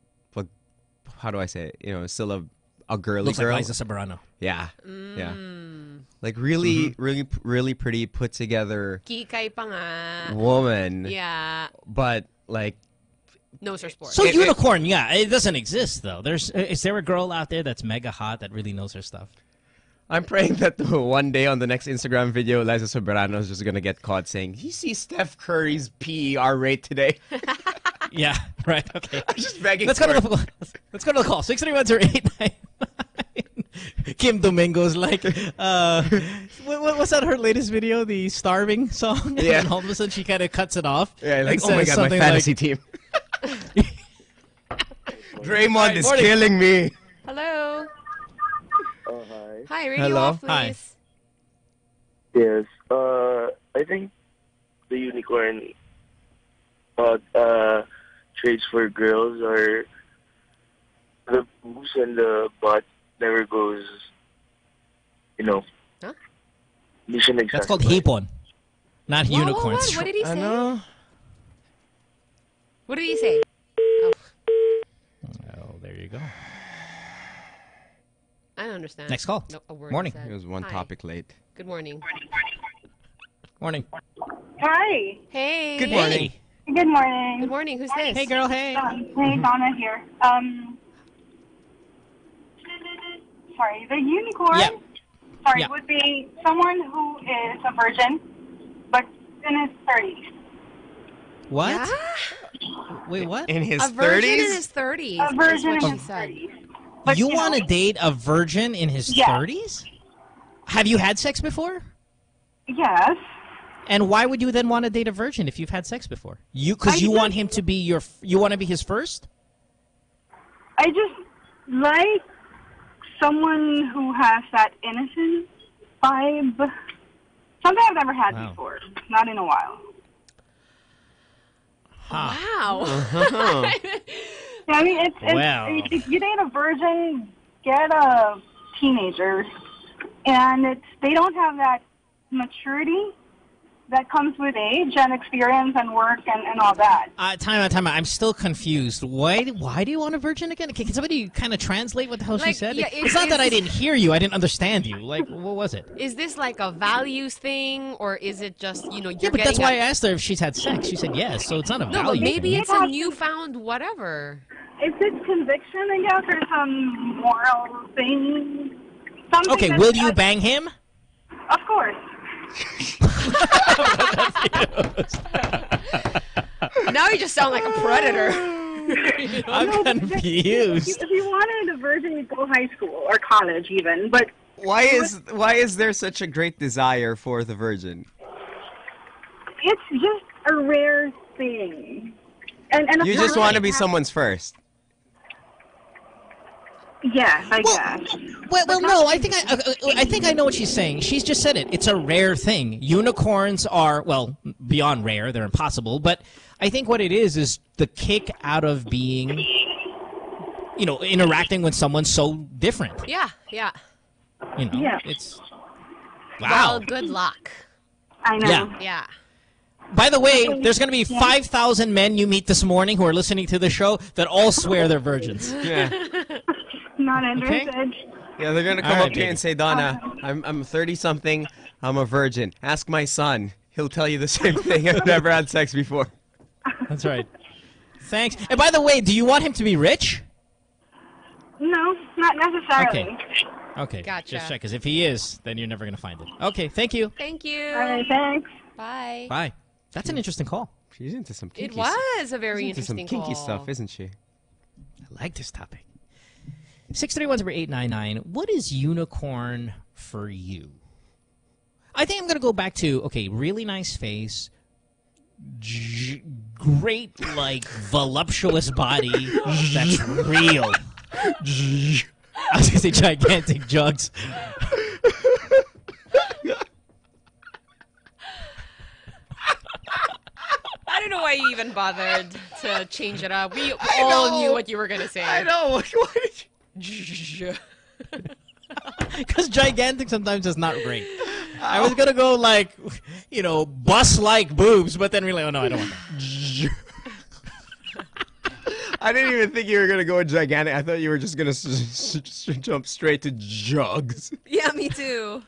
How do I say it? Still a girly Looks girl. like Liza Soberano. Yeah. Yeah. Like really pretty, put together Kikay pa nga. woman. Yeah. But like. Knows her sport. So unicorn, yeah, it doesn't exist though. Is there a girl out there that's mega hot that really knows her stuff? I'm praying that one day on the next Instagram video, Liza Soberano is just gonna get caught saying, "You see Steph Curry's PER rate today?" Yeah, right. Okay. I'm just begging. Let's go to the call. 631-0899. Kim Domingo's like, what's that? Her latest video, the starving song. Yeah. And all of a sudden she kind of cuts it off. Yeah, like, and oh my says god, my something fantasy like, team. Draymond is morning. killing me. Hello. Oh, hi. Hi, radio Hello. off, please. Hi. Yes. I think the unicorn traits for girls are the boobs and the butt never goes, Huh? Hindi siya That's called nagsasabi. hipon, not What, unicorns. what did he I say? know. What did he say? Oh, there you go. I don't understand. Next call. No, a word he Morning. said. It was one Hi. topic late. Good morning. Morning. Hi. Hey. Good morning. Hey. Good morning. Good morning. Who's this? Hey, girl. Hey. Hey, Donna here. Sorry, the unicorn. Yeah. Sorry, Yeah. would be someone who is a virgin, but in his 30s. What? Yeah? Wait, what? In his A virgin 30s? in his 30s. A virgin is in what his she said. 30s. But, You know, want to date a virgin in his Yeah. 30s? Have you had sex before? Yes. And why would you then want to date a virgin if you've had sex before? Because you want him to be you want to be his first? I just like someone who has that innocent vibe. Something I've never had Wow. before. Not in a while. Wow. Yeah, I mean, it's Wow. if you date a virgin, get a teenager, and they don't have that maturity that comes with age and experience and work and all that. Time out. I'm still confused. Why do you want a virgin again? Can somebody kind of translate what the hell she Like, said? yeah, It's not that I is- didn't hear you. I didn't understand you. Like, what was it? Is this like a values thing, or is it just, you're Yeah, but getting that's why I asked her if she's had sex. She said yes, so it's not a No, value but maybe thing. it's a newfound whatever. It's conviction, I guess, or some moral thing. Something Okay, that- will you bang him? Of course. Now you just sound like a predator. I'm confused. If you wanted a virgin, you'd go high school or college even. But Why is there such a great desire for the virgin? it's just a rare thing. And You just want to be someone's first. Yes, I guess. Well, no. I think I know what she's saying. She's just said it. It's a rare thing. Unicorns are beyond rare. They're impossible. But I think what it is the kick out of being, interacting with someone so different. Yeah. Yeah. It's Well, wow. good luck. I know. Yeah. Yeah. By the way, there's going to be 5,000 men you meet this morning who are listening to the show that all swear they're virgins. Yeah. Not interested. Yeah, they're gonna come up to you and say, Donna, I'm 30-something. I'm a virgin. Ask my son. He'll tell you the same thing. I've never had sex before. That's right. Thanks. And by the way, do you want him to be rich? No, not necessarily. Okay. Gotcha. Just check, because if he is, then you're never going to find it. Okay, thank you. Thank you. All right, thanks. Bye. Bye. That's an interesting call. She's into some kinky It was a very She's into some interesting kinky call. stuff, isn't she? I like this topic. 631-0899. What is unicorn for you? I think I'm going to go back to, okay, really nice face, great, like, voluptuous body that's real. I was going to say gigantic jugs. I don't know why you even bothered to change it up. We all knew what you were going to say. I know. Because gigantic sometimes is not great. I was going to go like, you know, bus-like boobs, but then really, oh no, I don't want that. I didn't even think you were going to go gigantic. I thought you were just going to jump straight to jugs. Yeah, me too.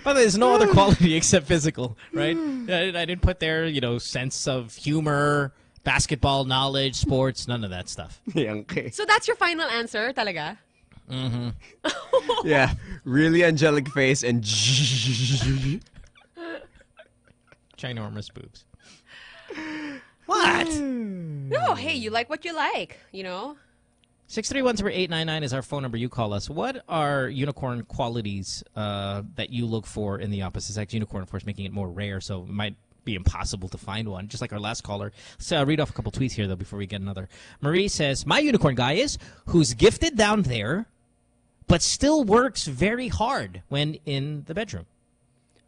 By the way, there's no other quality except physical, right? I didn't put there, you know, sense of humor, basketball knowledge, sports, none of that stuff. Yeah, okay. So that's your final answer, talaga? Mm-hmm. Yeah, really angelic face and ginormous boobs. What? No, hey, you like what you like, you know? 631-0899 is our phone number. You call us. What are unicorn qualities that you look for in the opposite sex? Unicorn, of course, making it more rare, so it might be impossible to find one, just like our last caller. So I'll read off a couple tweets here, though, before we get another. Marie says, my unicorn guy is who's gifted down there, but still works very hard when in the bedroom.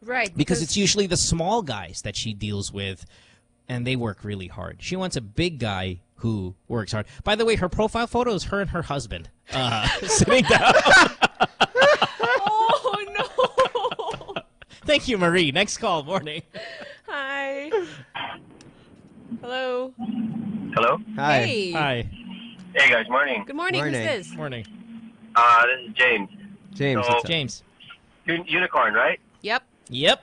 Right. Because it's usually the small guys that she deals with, and they work really hard. She wants a big guy who works hard. By the way, her profile photo is her and her husband sitting down. Oh, no. Thank you, Marie. Next call. Morning. Hi. Hello. Hello? Hi. Hey. Hi. Hey, guys. Morning. Good morning. Morning. Who's this? Morning. This is James. James, So- what's up? James. Unicorn, right? Yep. Yep.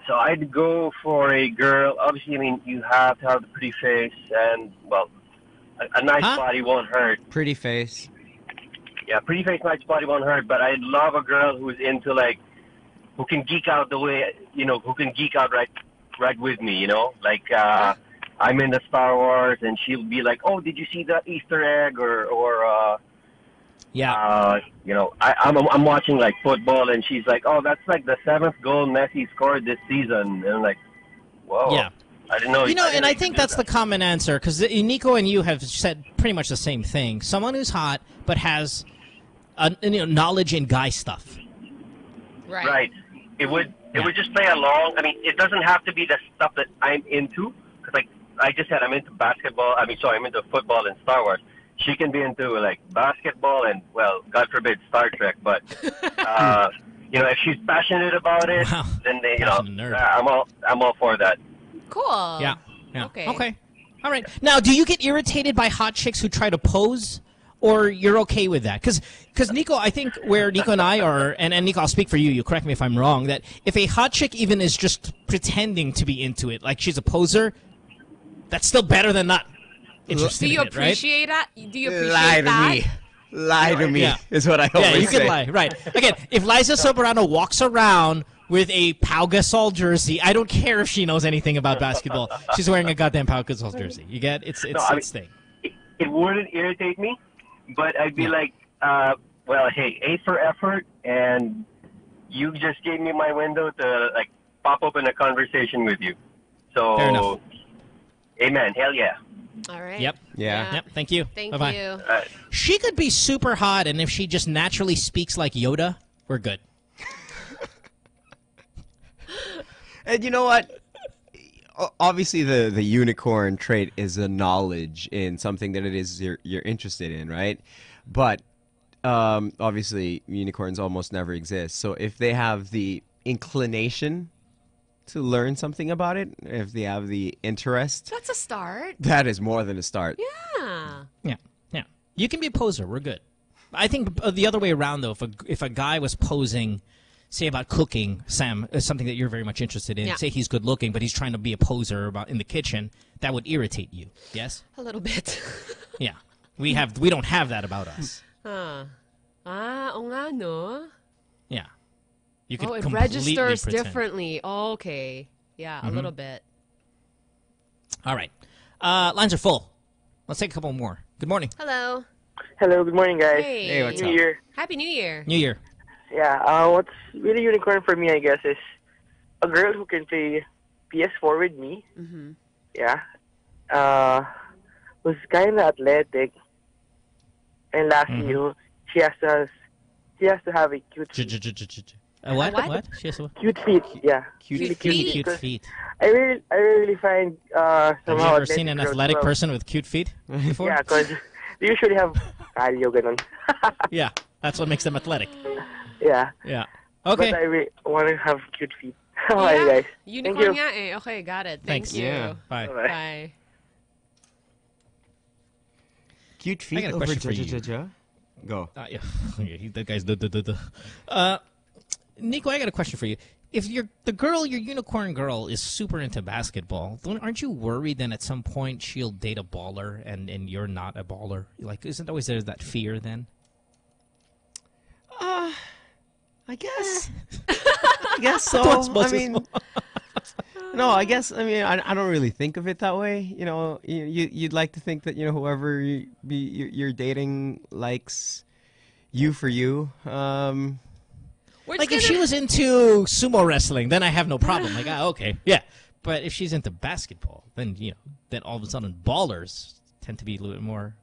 So I'd go for a girl. Obviously, I mean, you have to have the pretty face and, well, a nice body won't hurt. Pretty face. Yeah, pretty face, nice body won't hurt. But I'd love a girl who's into, like, who can geek out the way, you know, who can geek out right with me, you know? Like, I'm into Star Wars, and she'll be like, oh, did you see that Easter egg? Or Yeah. you know, I'm watching, like, football, and she's like, oh, that's, like, the 7th goal Messi scored this season. And I'm like, whoa. Yeah. I didn't know. You know, didn't and know I you think could do that's the common answer, because Nico and you have said pretty much the same thing. Someone who's hot, but has knowledge in guy stuff. Right. Right. It would just play along. I mean, it doesn't have to be the stuff that I'm into. Because, like I just said, I'm into basketball. I'm into football and Star Wars. She can be into, like, basketball and, well, God forbid, Star Trek. But, you know, if she's passionate about it, then they, you know, I'm all for that. Cool. Yeah. Okay. Okay. All right. Now, do you get irritated by hot chicks who try to pose, or you're okay with that? Because Nico, I think where Nico and I are, and Nico, I'll speak for you. You correct me if I'm wrong. That if a hot chick even is just pretending to be into it, like she's a poser, that's still better than not interested Do you in it, right? appreciate that? Do you appreciate Lie to that? me. Lie to me Yeah. is what I always Yeah, you say. can lie. Right. Again, if Liza Soberano walks around with a Pau Gasol jersey, I don't care if she knows anything about basketball. She's wearing a goddamn Pau Gasol jersey. You get it's No, I mean, its thing. It wouldn't irritate me, but I'd be like, well, hey, A for effort, and you just gave me my window to, like, pop open a conversation with you. So, Fair enough. Amen. Hell yeah. All right. Yep. Yeah. Yep. Thank you. Thank Bye-bye. you. She could be super hot, and if she just naturally speaks like Yoda, we're good. And you know what? Obviously, the unicorn trait is a knowledge in something that it is you're interested in, right? But obviously, unicorns almost never exist. So if they have the inclination to learn something about it, if they have the interest, That's a start. that is more than a start. Yeah. Yeah. You can be a poser. We're good. I think the other way around, though, if a guy was posing, say, about cooking, Sam, something that you're very much interested in, Yeah. say he's good looking, but he's trying to be a poser about in the kitchen, that would irritate you. Yes? A little bit. Yeah. We don't have that about us. Oo nga, no? Yeah. You could Oh, it completely registers pretend. differently. Oh, okay. Yeah, a little bit. All right. Lines are full. Let's take a couple more. Good morning. Hello. Hello, good morning, guys. Hey. Hey, what's New up? Year. Happy New Year. New Year. Yeah, what's really unicorn for me, I guess, is a girl who can play PS4 with me. Mm-hmm. Yeah. Was kind of athletic. And lastly, she has to have a cute feet. What? What? What? She has a Cute feet, yeah. Cute cute feet. feet. I really find Have you somehow ever seen an girls athletic love- person with cute feet before? Yeah, because they usually have cardio, ganun. Yeah, that's what makes them athletic. Yeah. Yeah. Okay. But I really want to have cute feet. Alright, guys. Unicorn Thank you. nga eh. Okay, got it. Thanks. Thank you. Yeah. Bye. Bye. Bye. Cute feet got a over question for you. ja-ja-ja-ja? Go. Yeah. Okay, that guy's Nico, I got a question for you. If your unicorn girl is super into basketball, aren't you worried then at some point she'll date a baller and you're not a baller? Like, isn't always there that fear then? I guess. I guess so. I mean, no, I guess. I mean, I don't really think of it that way. You know, you'd like to think that whoever you're dating likes you for you. Like if she was into sumo wrestling, then I have no problem. Like, okay, yeah. But if she's into basketball, then then all of a sudden ballers tend to be a little bit more.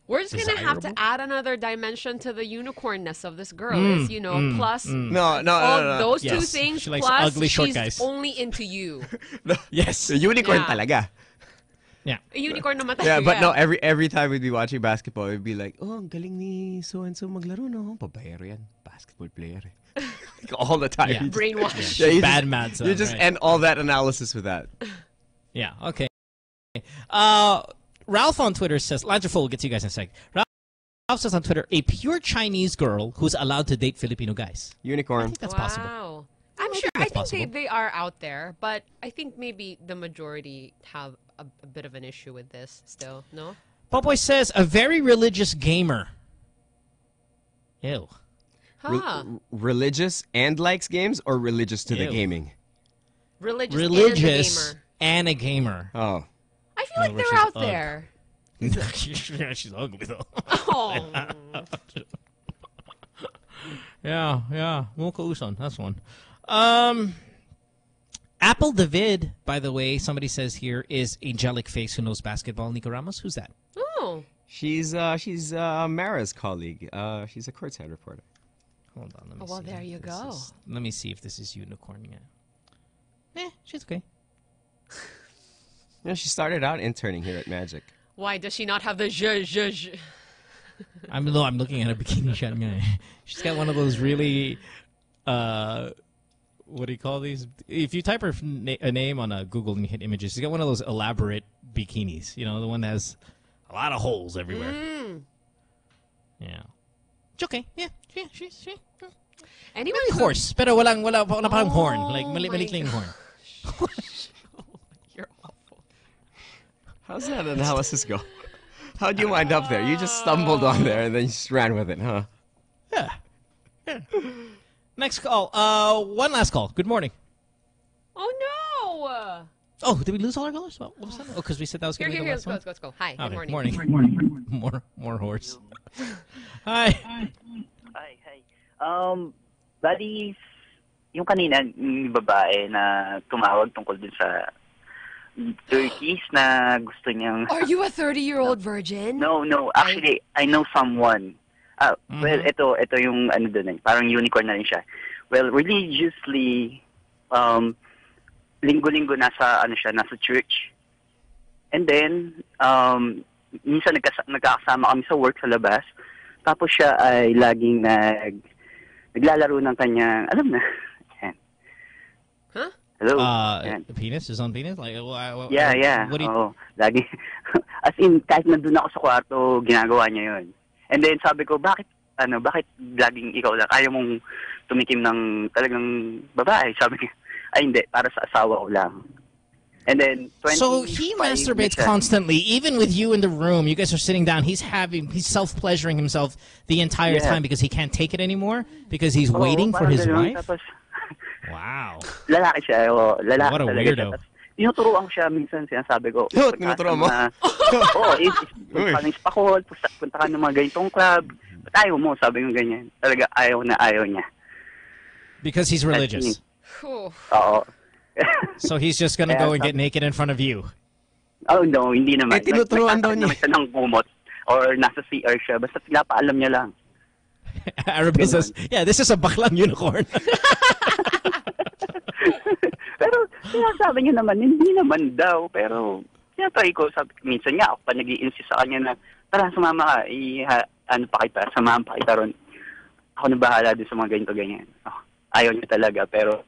We're just gonna have to desirable? add another dimension to the unicornness of this girl. Is plus No. all those two Yes. things. She likes Plus ugly short she's guys. only into you. Yes. The unicorn Yeah. talaga. Yeah. A unicorn naman Yeah, tayo, but no, every time we'd be watching basketball, it'd be like, oh, ang galing ni so-and-so maglaro, no? Babayero yan. Basketball player. Like, all the time. Yeah. You just- Brainwash. Yeah, you Bad just, mad You just end all that analysis with that. Yeah. Okay. Ralph on Twitter says, lines are full. We'll get to you guys in a sec. Ralph says on Twitter, a pure Chinese girl who's allowed to date Filipino guys. I Unicorn. think that's possible. Wow. I'm sure. think I that's think possible. they are out there, but I think maybe the majority have a bit of an issue with this still. No. Popoy says, a very religious gamer. Ew. Huh. Religious and likes games, or religious to the Ew. gaming? Religious, and a gamer. Oh. I feel like No, they're she's out ugh. there. Yeah, she's ugly though. Oh. Yeah. Muka Uson, that's one. Apple David, by the way, somebody says here, is Angelic Face who knows basketball. Nico Ramos, who's that? Oh. She's Mara's colleague. She's a courtside reporter. Hold on, let me Oh, well, see. there you if this go. let me see if this is unicorn. Yeah. She's okay. Yeah, she started out interning here at Magic. Why does she not have the zh? I'm looking at a bikini shot. Nga eh. She's got one of those really, what do you call these? If you type her a name on Google and you hit images, she's got one of those elaborate bikinis. You know, the one that has a lot of holes everywhere. Yeah. It's okay. Yeah. She. Anyone Maybe who- horse, pero wala parang horn. Like Oh malikling my horn. You're awful. How's that analysis go? How'd you wind up there? You just stumbled on there and then you just ran with it, huh? Yeah. Next call. One last call. Good morning. Oh no! Oh, did we lose all our callers? What was that? Oh, because we said that was going to be the Let's last go. one. Let's go. Hi. Okay, Good morning. morning. More horse. Hi. Hi. Bali, yung kanina, yung babae na tumawag tungkol dun sa turkeys na gusto niyang... Are you a 30-year-old virgin? No. Actually, I know someone. Well, ito yung ano dun eh. Parang unicorn na rin siya. Well, religiously, linggo-linggo nasa church. And then, minsan nagkakasama kami sa work sa labas. Tapos siya ay laging naglalaro ng kanyang, alam na. Yan. Huh? Hello. Penis? His own penis? Like, Yeah. What do you... Oo. Lagi. As in, kahit nandun ako sa kwarto, ginagawa niya yun. And then sabi ko, bakit laging ikaw lang? Ayaw mong tumikim ng talagang babae? Sabi ko, ay hindi, para sa asawa ko lang. And then, so he masturbates constantly, even with you in the room. You guys are sitting down. He's self-pleasuring himself the entire time because he can't take it anymore because he's waiting for his wife. Tapos, wow. Lalaki siya. Lalaki what a talaga weirdo. Siya. Tinuturoan ko siya minsan, sinasabi ko. Tinuturoan mo? Oo, punta ka ng Spakol, punta ka ng mga ganitong club. Ba't ayaw mo? Sabi ko ganyan. Talaga ayaw niya. Because he's religious. Oo. So he's just gonna go and get naked in front of you? Oh, no, hindi naman. Tinuturoan daw niya. Nagtatag naman siya ng gumot or nasa CR siya. Basta pinapaalam niya lang. Arabi says, yeah, this is a baklang unicorn. Pero sinasabi niya naman, hindi naman daw. Pero siyempre ko, minsan nga ako pa nag-i-insist sa kanya na, tara, sumama ka. Samahan pa kita ron. Ako na bahala din sa mga ganito-ganyan. Oh, ayaw niya talaga, pero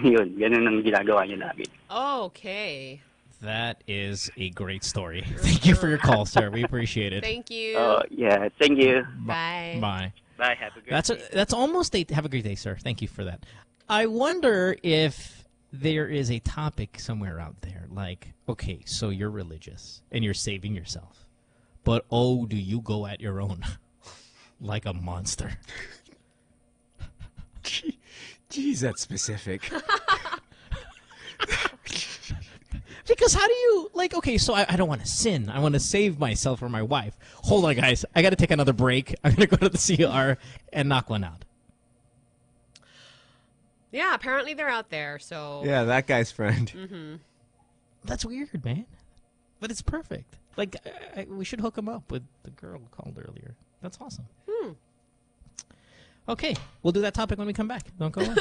yun, ganun ang ginagawa niya lagi. Okay. That is a great story. Thank you for your call, sir. We appreciate it. Thank you. Yeah, thank you. Bye. Bye. Bye. Have a great day. That's almost a have a great day, sir. Thank you for that. I wonder if there is a topic somewhere out there like, okay, so you're religious and you're saving yourself, but oh, do you go at your own like a monster? Jeez, that's specific. Because how do you, like, okay, so I don't want to sin. I want to save myself or my wife. Hold on, guys. I got to take another break. I'm going to go to the CR and knock one out. Yeah, apparently they're out there, so... Yeah, that guy's friend. Mm-hmm. That's weird, man. But it's perfect. Like, we should hook him up with the girl who called earlier. That's awesome. Okay, we'll do that topic when we come back. Don't go away.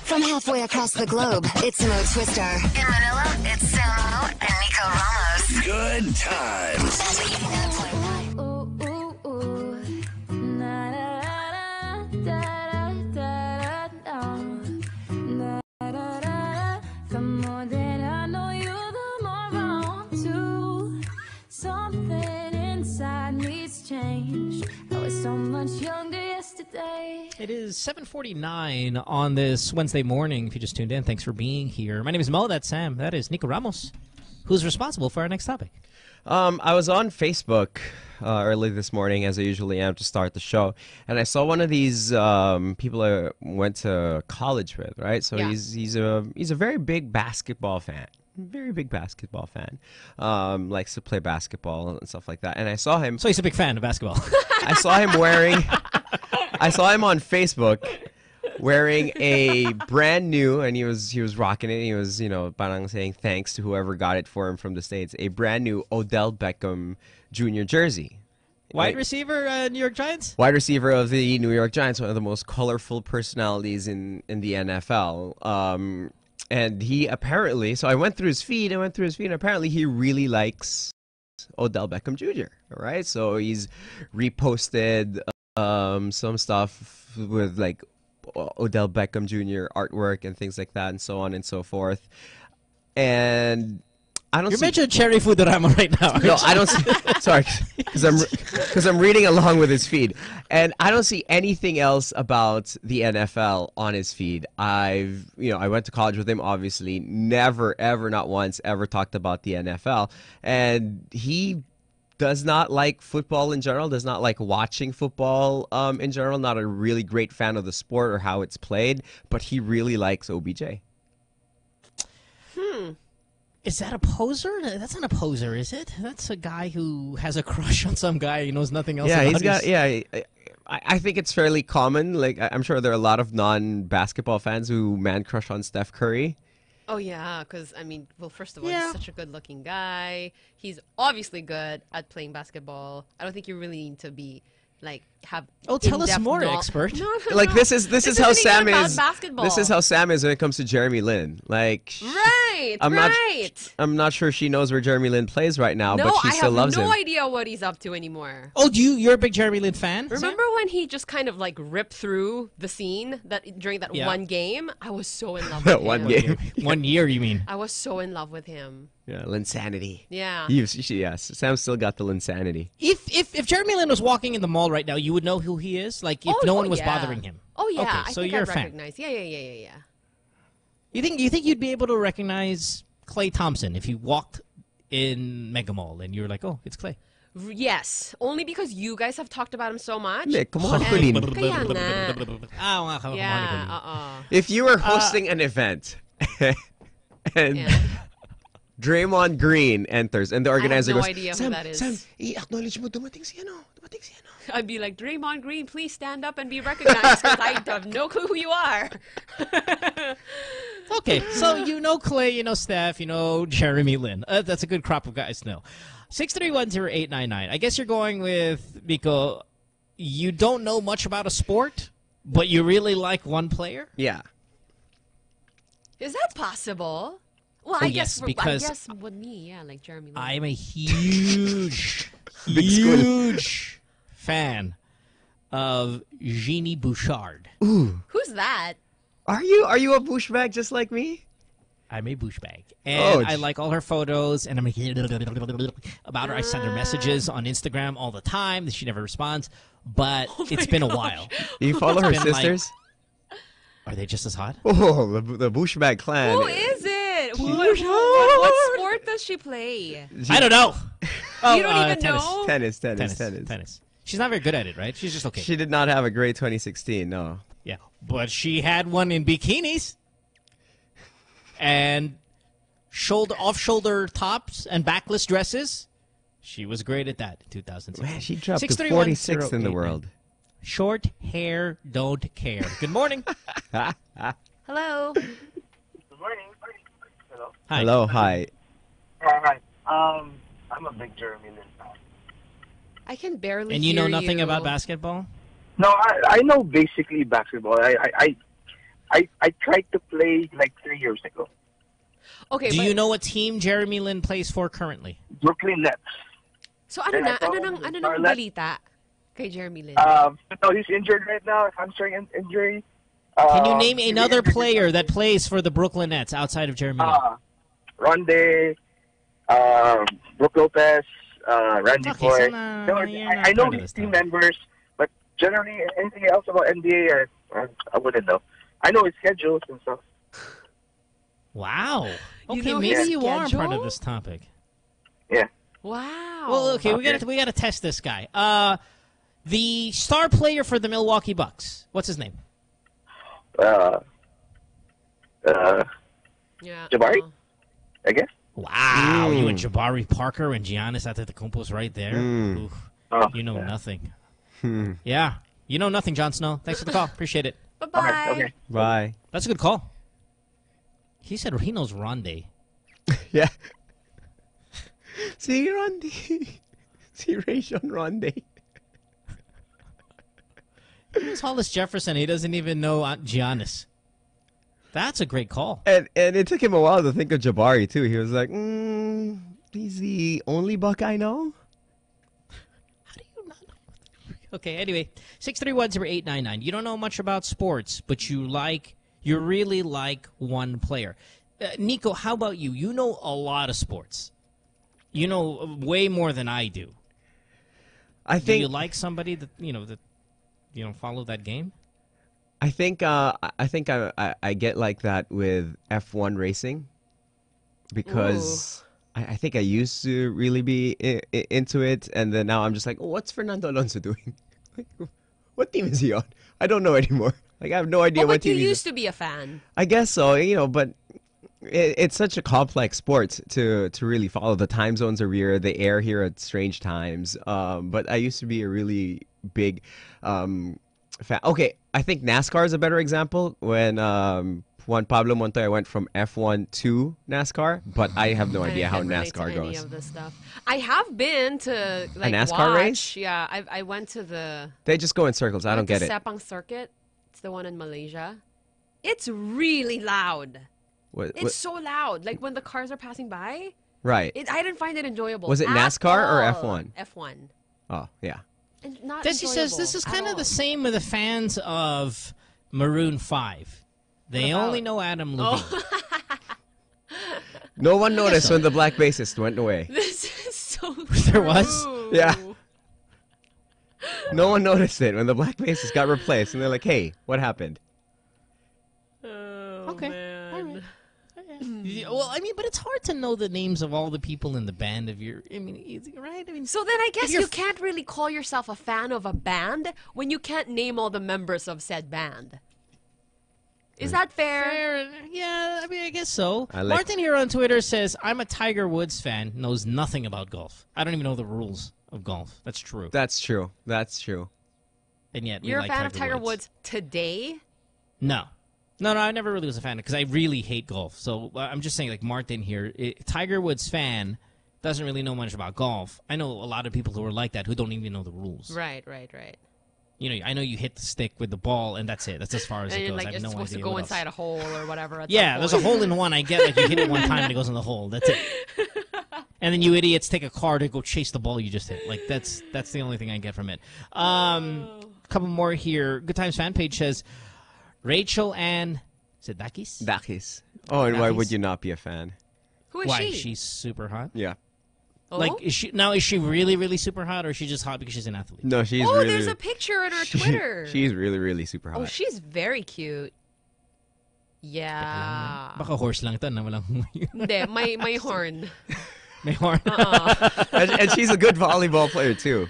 From halfway across the globe, it's Mo Twister. In Manila, it's Samo and Nico Ramos. Good times. The more that I know you, the more I want to. Something inside needs change. I was so much younger yesterday. It is 7:49 on this Wednesday morning. If you just tuned in, thanks for being here. My name is Mo. That's Sam. That is Nico Ramos, who's responsible for our next topic. I was on Facebook early this morning, as I usually am, to start the show, and I saw one of these people I went to college with, right? So Yeah. he's a very big basketball fan. Very big basketball fan. Likes to play basketball and stuff like that. And I saw him. So he's a big fan of basketball. I saw him wearing. I saw him on Facebook wearing a brand new, and he was rocking it. He was, parang saying thanks to whoever got it for him from the States. A brand new Odell Beckham Jr. jersey. Wide receiver, New York Giants? Wide receiver of the New York Giants, one of the most colorful personalities in the NFL. And he apparently, so I went through his feed, and apparently he really likes Odell Beckham Jr., right? So he's reposted some stuff with, like, Odell Beckham Jr. artwork and things like that, and so on and so forth. And I don't. You mentioned Cherry Fudorama right now. No, I don't see. Sorry, because I'm reading along with his feed, and I don't see anything else about the NFL on his feed. I went to college with him. Obviously, never, ever, not once, ever talked about the NFL, and he does not like football in general. Does not like watching football in general. Not a really great fan of the sport or how it's played, but he really likes OBJ. Is that a poser? That's not a poser, is it? That's a guy who has a crush on some guy. He knows nothing else about I think it's fairly common. Like, I'm sure there are a lot of non-basketball fans who man crush on Steph Curry. Oh, yeah, because, well, first of all, he's such a good-looking guy. He's obviously good at playing basketball. I don't think you really need to be, have tell us more, expert. No, Like, this is how Sam is. Basketball. This is how Sam is when it comes to Jeremy Lin. Like, right. Right, right. I'm not sure she knows where Jeremy Lin plays right now, No, but she I still have loves no him. idea what he's up to anymore. Oh, you're a big Jeremy Lin fan? Remember when he just kind of like ripped through the scene during that Yeah. one game? I was so in love with That him. one game. 1 year, you mean? I was so in love with him. Yeah, Linsanity. Yeah. Yes, Sam still got the Linsanity. If Jeremy Lin was walking in the mall right now, you would know who he is? Like, if no one was yeah. bothering him? Oh yeah, Okay, I so think you're I'd a fan. recognize. Yeah. You think you'd be able to recognize Klay Thompson if you walked in Mega Mall and you were like, oh, it's Klay? Yes, only because you guys have talked about him so much. Come on, And- Colleen. Kaya nga. Ah, okay, Yeah, If you were hosting an event and Draymond Green enters and the organizer no goes, idea who Sam, that is." Sam, i-acknowledge mo, dumating si ano. I'd be like, Draymond Green, please stand up and be recognized because I have no clue who you are. Okay, so you know Klay, you know Steph, you know Jeremy Lin. That's a good crop of guys to know. 6310899. I guess you're going with, Miko, you don't know much about a sport, but you really like one player? Yeah. Is that possible? Well, Oh, I yes, guess because I guess with me, yeah, like Jeremy Lin. I'm a huge, Big school. huge fan of Jeannie Bouchard. Ooh. Who's that? Are you a bushbag just like me? I'm a bushbag. And Oh, I like all her photos, and I'm about her. I send her messages on Instagram all the time. She never responds, but it's been a while. Do you follow her It's been like- sisters? Are they just as hot? Oh, the bushbag clan. Who is it? What sport does she play? I don't know. You don't even tennis. know? Tennis. She's not very good at it, right? She's just okay. She did not have a great 2016, no. Yeah, but she had one in bikinis and off-shoulder tops and backless dresses. She was great at that in 2006. Man, she dropped to 631 46th in the world. Short hair don't care. Good morning. Hello. Good morning. Hello. Hi. Hello, hi. Hi. I'm a big Jeremy Lin fan. I can barely And you know hear nothing you. about basketball? No, I know basically basketball. I tried to play like 3 years ago. Okay, Do but, you know what team Jeremy Lin plays for currently? Brooklyn Nets. So ano Then I na? saw Ano him nang in ano nang Charlotte. balita kay Jeremy Lin? No, he's injured right now. Hamstring injury. Can you name another player that plays for the Brooklyn Nets outside of Jeremy Lin? Ronde, Brook Lopez, Randy Okay, Boy. so No, you're not I know part of his this team members, but generally anything else about NBA, I wouldn't know. I know his schedules and stuff. Wow. You Okay, know maybe his you are part schedule? of this topic. Yeah. Wow. Well, okay, we got to test this guy. The star player for the Milwaukee Bucks. What's his name? Yeah. Jabari, I guess. Wow, you and Jabari Parker and Giannis Antetokounmpo's right there. Oof. You know nothing. Yeah, you know nothing, Jon Snow. Thanks for the call. Appreciate it. Bye-bye. Okay. Bye. That's a good call. He said he knows Ronde. Yeah. Si Ronde. Si Rayshon Ronde. He knows Hollis Jefferson. He doesn't even know Giannis. That's a great call. And it took him a while to think of Jabari, too. He was like, he's the only Buck I know? Okay, anyway, 6310899. You don't know much about sports, but you really like one player. Nico, how about you? You know a lot of sports. You know way more than I do. I think Do you like somebody that follow that game? I think I get like that with F1 racing because I think I used to really be into it, and then now I'm just like, what's Fernando Alonso doing? Like, what team is he on? I don't know anymore. Like I have no idea what but you team he's used to be a fan. I guess so, but it's such a complex sport to really follow. The time zones are weird. They air here at strange times. But I used to be a really big fan. Okay, I think NASCAR is a better example. When Juan Pablo Montoya went from F1 to NASCAR, but I have no idea how can't relate to NASCAR any goes. of this stuff. I have been to like NASCAR watch. race? Yeah, I went to the. They just go in circles. I don't get it. Sepang Circuit. It's the one in Malaysia. It's really loud. It's so loud. Like when the cars are passing by. Right. I didn't find it enjoyable. Was it at NASCAR or all. F1? F1. Oh, yeah. And not Desi says this is kind of the same with the fans of Maroon 5. They only know Adam Levine. No one noticed when the black bassist went away. This is so There was? Yeah. No one noticed it when the black bassist got replaced, and they're like, "Hey, what happened?" Okay. All right. Yeah, well, I mean, but it's hard to know the names of all the people in the band of your. I mean, right? I mean, So then I guess you're you can't really call yourself a fan of a band when you can't name all the members of said band. Is that fair? Yeah, I mean, I guess so. I like- Martin here on Twitter says, "I'm a Tiger Woods fan. Knows nothing about golf. I don't even know the rules of golf. That's true. That's true. That's true. And yet, we You're like a fan of Tiger Woods today? No. I never really was a fan because I really hate golf. So I'm just saying, like Martin here, Tiger Woods fan doesn't really know much about golf. I know a lot of people who are like that who don't even know the rules. Right. You know, I know you hit the stick with the ball, and that's it. That's as far as And it you're goes. like, I have you're no supposed to idea go what else. inside a hole or whatever. At Yeah, some there's a point. hole in one. I get like you hit it one time and it goes in the hole. That's it. And then you idiots take a car to go chase the ball you just hit. Like that's the only thing I get from it. A couple more here. Good Times fan page says Rachel Ann. Is it Dakis? Dakis. Oh, and why Dakis? would you not be a fan? Who is Why? she? She's super hot. Yeah. Oh? Like, is she really, really super hot, or is she just hot because she's an athlete? No, she's Oh, really. there's a picture on her Twitter. She's really, really super hot. Oh, she's very cute. Yeah. Baka horse lang to na walang Hindi, may horn. may horn. and she's a good volleyball player too.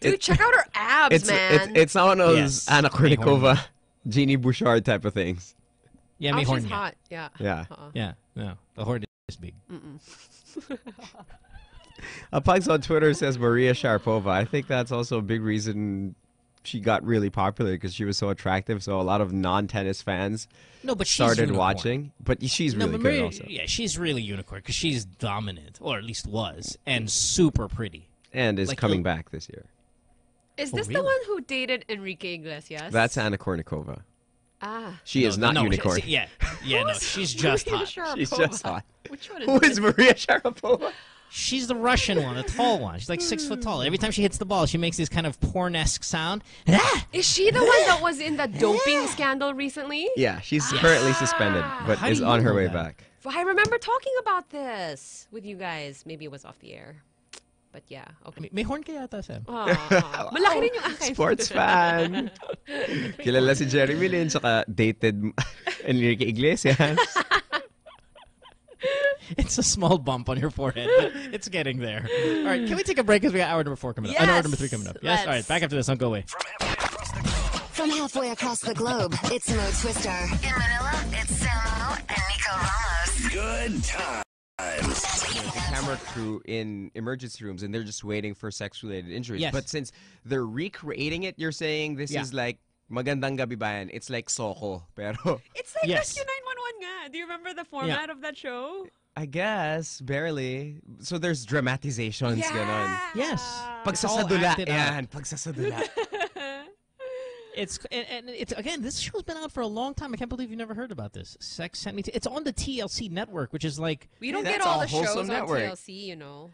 Dude, check out her abs, man. It's not one of those Yes. Anna May horn. Kournikova, Jeannie Bouchard type of things. Yeah, Oh, may horn. she's Yeah. hot. Yeah. Yeah. Yeah, no, the horn is big. Pugs on Twitter says Maria Sharapova. I think that's also a big reason she got really popular because she was so attractive. So a lot of non-tennis fans No, but she's started unicorn. watching. But she's really but good Maria, also. Yeah, she's really unicorn because she's dominant, or at least was, and super pretty. And is Like, coming back this year. Is this the really? one who dated Enrique Iglesias? That's Anna Kournikova. Ah. She is not no, unicorn. Yeah, no, she's just Maria hot. She's Sharapova? just hot. Which one Who is Maria Sharapova? She's the Russian one, the tall one. She's like 6 foot tall. Every time she hits the ball, she makes this kind of porn-esque sound. Is she the one that was in the doping scandal recently? Yeah, she's currently suspended, but How is do you on her know way that? back. I remember talking about this with you guys. Maybe it was off the air. But yeah, okay. May horn kaya ata, Sam? Malaki rin yung akin. Sports fan. Kilala si Jeremy Lin, saka dated Enrique Iglesias. It's a small bump on your forehead, but it's getting there. All right, can we take a break because we got hour number 4 coming up? Hour number 3 coming up. Yes, all right, back after this. Don't go away. From halfway across the globe, it's Mo Twister. In Manila, it's Samo and Nico Ramos. Good times. The camera crew in emergency rooms, and they're just waiting for sex-related injuries. Yes. But since they're recreating it, you're saying this Yeah. is like Magandang Gabi Bayan. It's like Soko, pero It's like Yes. Rescue 911 nga. Do you remember the format of that show? I guess barely. So there's dramatizations, ganon. Yes. Pagsasadula, acted out. yan. Pagsasadula. It's and it's again. This show's been out for a long time. I can't believe you never heard about this. Sex Sent Me to. It's on the TLC network, which is like We don't Hey, get that's all a the shows wholesome on network. TLC, you know.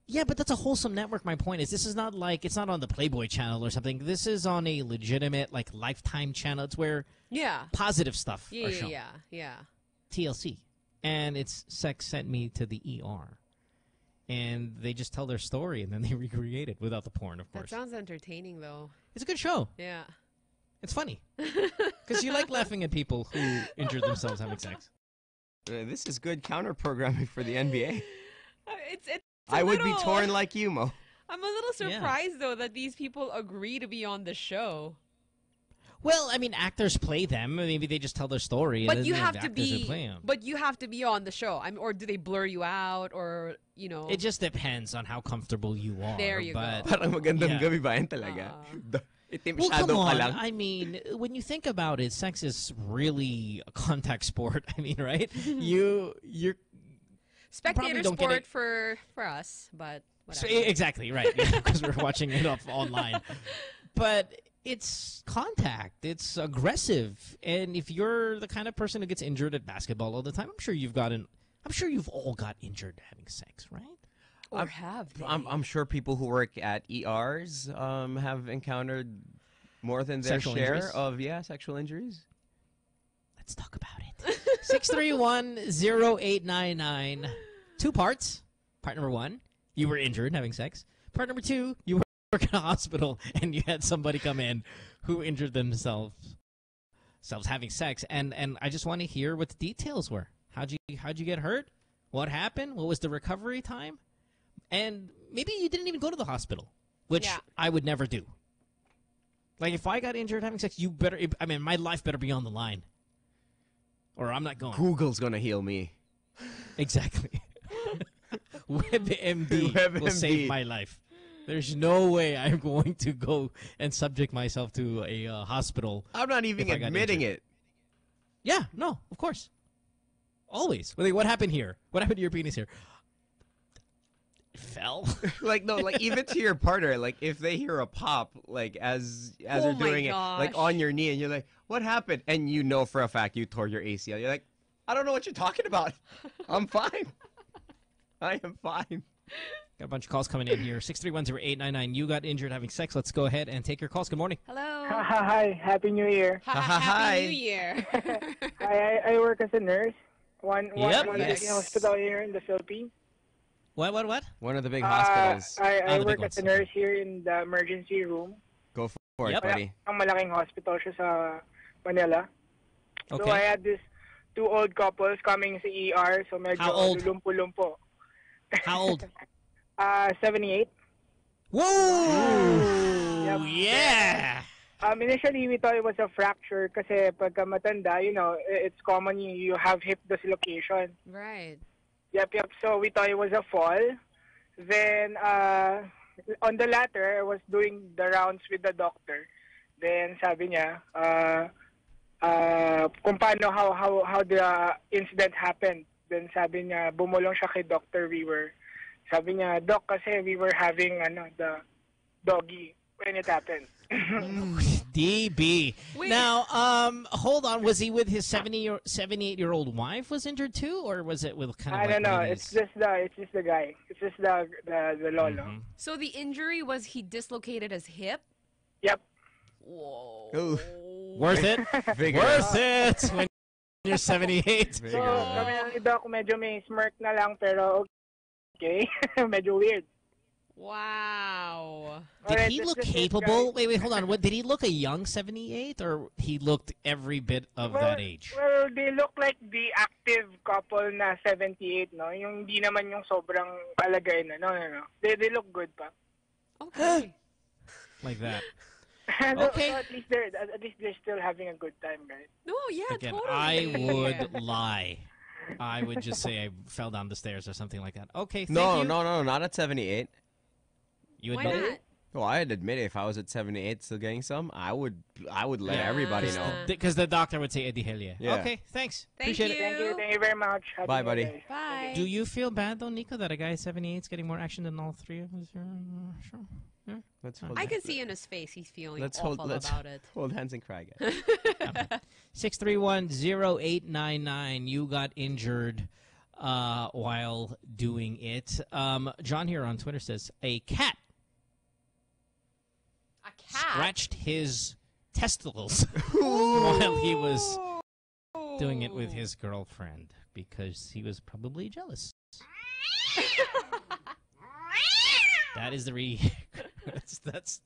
yeah, but that's a wholesome network. My point is, this is not like it's not on the Playboy channel or something. This is on a legitimate like Lifetime channel. It's where Yeah. positive stuff Yeah, are yeah, shown. yeah. TLC, and it's Sex Sent Me to the ER, and they just tell their story and then they recreate it without the porn, of That course. sounds entertaining, though. It's a good show. Yeah. It's funny because you like laughing at people who injured themselves having sex. This is good counter-programming for the NBA. It's I would be little- torn like you, Mo. I'm a little surprised, though, that these people agree to be on the show. Well, I mean, actors play them. Maybe they just tell their story. But and you then have the to actors who be. play 'em. But you have to be on the show. I mean, or do they blur you out, or you know? It just depends on how comfortable you are. There you but, go. Parang Magandang Yeah. Gabi Bayan talaga. Itim Well, come shadow ka on. lang. I mean, when you think about it, sex is really a contact sport. I mean, right? you're Spectator don't get sport it. for us, but So, whatever. exactly right because we're watching it off online. But it's contact. It's aggressive. And if you're the kind of person who gets injured at basketball all the time, I'm sure you've all got injured having sex, right? Or have they? I'm sure people who work at ERs have encountered more than their Sexual share injuries? of sexual injuries. Let's talk about it. 631-0899. 2 parts. Part number 1, you were injured having sex. Part number 2, you work in a hospital and you had somebody come in who injured themselves having sex. And I just want to hear what the details were. How'd you get hurt? What happened? What was the recovery time? And maybe you didn't even go to the hospital, which I would never do. Like, if I got injured having sex, my life better be on the line. Or I'm not going. Google's gonna heal me. Exactly. WebMD will save my life. There's no way I'm going to go and subject myself to a hospital. I'm not even admitting it. Yeah, no, of course. Always. Like, what happened here? What happened to your penis here? It fell. Even to your partner, like if they hear a pop, like as they're doing it, like on your knee, and you're like, "What happened?" And you know for a fact you tore your ACL. You're like, "I don't know what you're talking about. I'm fine. I am fine." Got a bunch of calls coming in here. 631-0899. You got injured having sex. Let's go ahead and take your calls. Good morning. Hello. Hi. Happy New Year. Happy New Year. I work as a nurse. One Yes. hospital here in the Philippines. What? One of the big hospitals. I work as a nurse here in the emergency room. Go for it, buddy. Ang malaking hospital siya sa Manila. Okay. So I had these 2 old couples coming sa ER. So medyo How old? lumpo-lumpo. How old? 78. Whoa! Yep. Yeah! Initially, we thought it was a fracture kasi pagka matanda, it's common you have hip dislocation. Right. Yep. So we thought it was a fall. Then, on the latter, I was doing the rounds with the doctor. Then sabi niya, kung paano, how the incident happened. Then sabi niya, bumulong siya kay Dr. Weaver. Sabi niya, Doc, kasi we were having the doggy when it happened. DB. Wait. Now, hold on. Was he with his 78-year-old wife was injured too, or was it with kind of? I don't know. It's just the guy. It's just the lolo. Mm-hmm. So the injury was he dislocated his hip? Yep. Whoa. Ooh. Worth it. Worth it when you're 78. So kami lang ni Doc, medyo may smirk na lang, pero okay. Medyo weird. Wow. Did he look capable? Wait, hold on. What did he look a young 78, or he looked every bit of that age? Well, they look like the active couple na 78, no? Yung hindi naman yung sobrang alagay na. No. They look good pa. Okay. Like that. Okay. At least they're still having a good time, right? No, yeah, Again, totally. I would lie. I would just say I fell down the stairs or something like that. Okay, thank No, you. not at 78. You Why admit not? it? Well, I'd admit it. If I was at 78 still getting some, I would let everybody know. Because the doctor would say Eddie Helia. Yeah. Okay, thanks. Thank Appreciate you. it. Thank you very much. Happy Bye, New buddy. Year. Bye. Do you feel bad though, Nico, that a guy 78 is getting more action than all three of us? Sure. Yeah. Let's I can see in his face he's feeling let's awful hold, let's about it. hold hands and cry, guys. 631-0899. You got injured while doing it. John here on Twitter says a cat scratched his testicles while he was doing it with his girlfriend because he was probably jealous. That is the that's